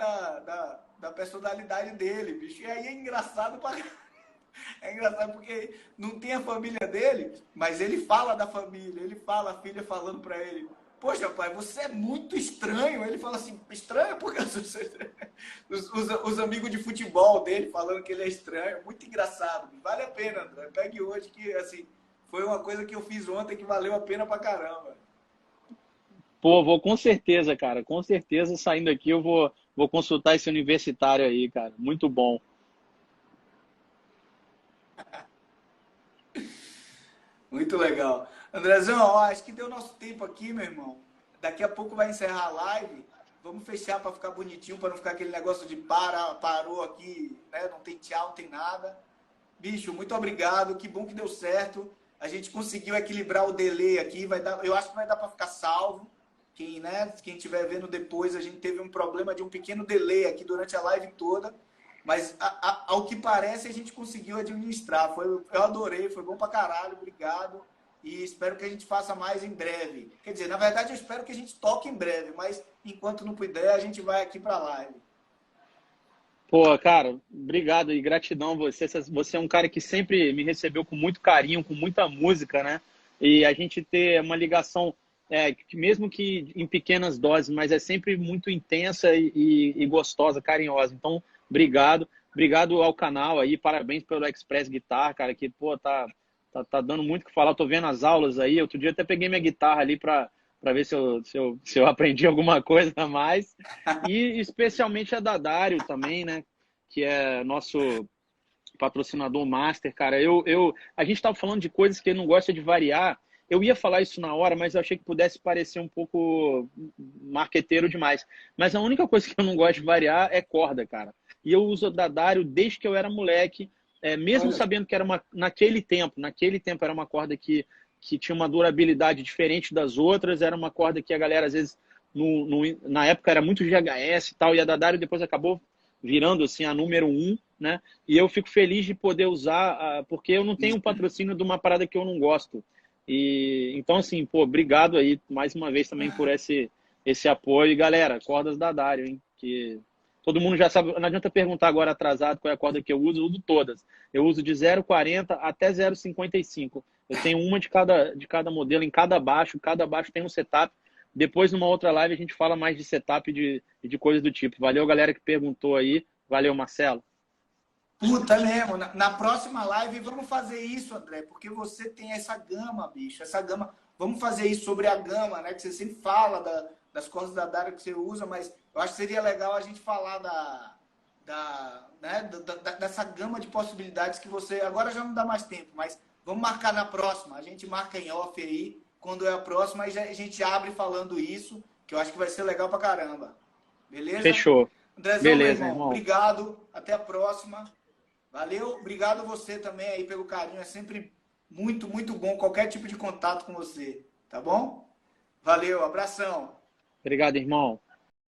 da personalidade dele, bicho. E aí é engraçado pra É engraçado porque não tem a família dele, mas ele fala da família, ele fala, a filha falando pra ele, poxa pai, você é muito estranho. Ele fala assim, estranho porque os amigos de futebol dele falando que ele é estranho, muito engraçado. Vale a pena, André, pegue hoje que assim, foi uma coisa que eu fiz ontem que valeu a pena pra caramba. Pô, vou com certeza, cara. Com certeza, saindo aqui, eu vou consultar esse universitário aí, cara. Muito bom. Muito legal. Andrezão, ó, acho que deu nosso tempo aqui, meu irmão. Daqui a pouco vai encerrar a live. Vamos fechar para ficar bonitinho, para não ficar aquele negócio de parou aqui, né? Não tem tchau, não tem nada. Bicho, muito obrigado. Que bom que deu certo. A gente conseguiu equilibrar o delay aqui. Eu acho que vai dar para ficar salvo. Quem estiver vendo depois, a gente teve um problema de um pequeno delay aqui durante a live toda. Mas, ao que parece, a gente conseguiu administrar. Eu adorei, foi bom pra caralho, obrigado. E espero que a gente faça mais em breve. Quer dizer, na verdade, eu espero que a gente toque em breve, mas enquanto não puder, a gente vai aqui pra live. Pô, cara, obrigado e gratidão a você. Você é um cara que sempre me recebeu com muito carinho, com muita música, né? E a gente ter uma ligação, mesmo que em pequenas doses, mas é sempre muito intensa e gostosa, carinhosa. Então, obrigado. Obrigado ao canal aí, parabéns pelo Express Guitar, cara, que, pô, tá dando muito o que falar. Eu tô vendo as aulas aí. Outro dia até peguei minha guitarra ali para ver se eu aprendi alguma coisa a mais. E especialmente a da Dário também, né? Que é nosso patrocinador master, cara. A gente tava falando de coisas que ele não gosta de variar. Eu ia falar isso na hora, mas eu achei que pudesse parecer um pouco marqueteiro demais. Mas a única coisa que eu não gosto de variar é corda, cara. E eu uso a da Dário desde que eu era moleque, mesmo Olha, sabendo que era naquele tempo era uma corda que tinha uma durabilidade diferente das outras, era uma corda que a galera, às vezes, na época era muito GHS e tal, e a da Dário depois acabou virando assim a número 1, né? E eu fico feliz de poder usar, porque eu não tenho um patrocínio de uma parada que eu não gosto. E então, assim, pô, obrigado aí mais uma vez também por esse apoio. E galera, cordas da Dário, hein? Que todo mundo já sabe, não adianta perguntar agora atrasado qual é a corda que eu uso todas. Eu uso de 0,40 até 0,55. Eu tenho uma de cada modelo, em cada baixo tem um setup. Depois, numa outra live, a gente fala mais de setup e de coisas do tipo. Valeu, galera que perguntou aí. Valeu, Marcelo. puta mesmo. Na próxima live, vamos fazer isso, André, porque você tem essa gama, bicho. Essa gama. Vamos fazer isso sobre a gama, né? Que você sempre fala das cordas da Dário que você usa, mas eu acho que seria legal a gente falar né, dessa gama de possibilidades que você. Agora já não dá mais tempo, mas vamos marcar na próxima. A gente marca em off aí, quando é a próxima, e a gente abre falando isso, que eu acho que vai ser legal pra caramba. Beleza? Fechou. Andrezão, meu Beleza, irmão, irmão. obrigado. Até a próxima. Valeu. Obrigado a você também aí pelo carinho. É sempre muito, muito bom qualquer tipo de contato com você. Tá bom? Valeu. Abração. Obrigado, irmão.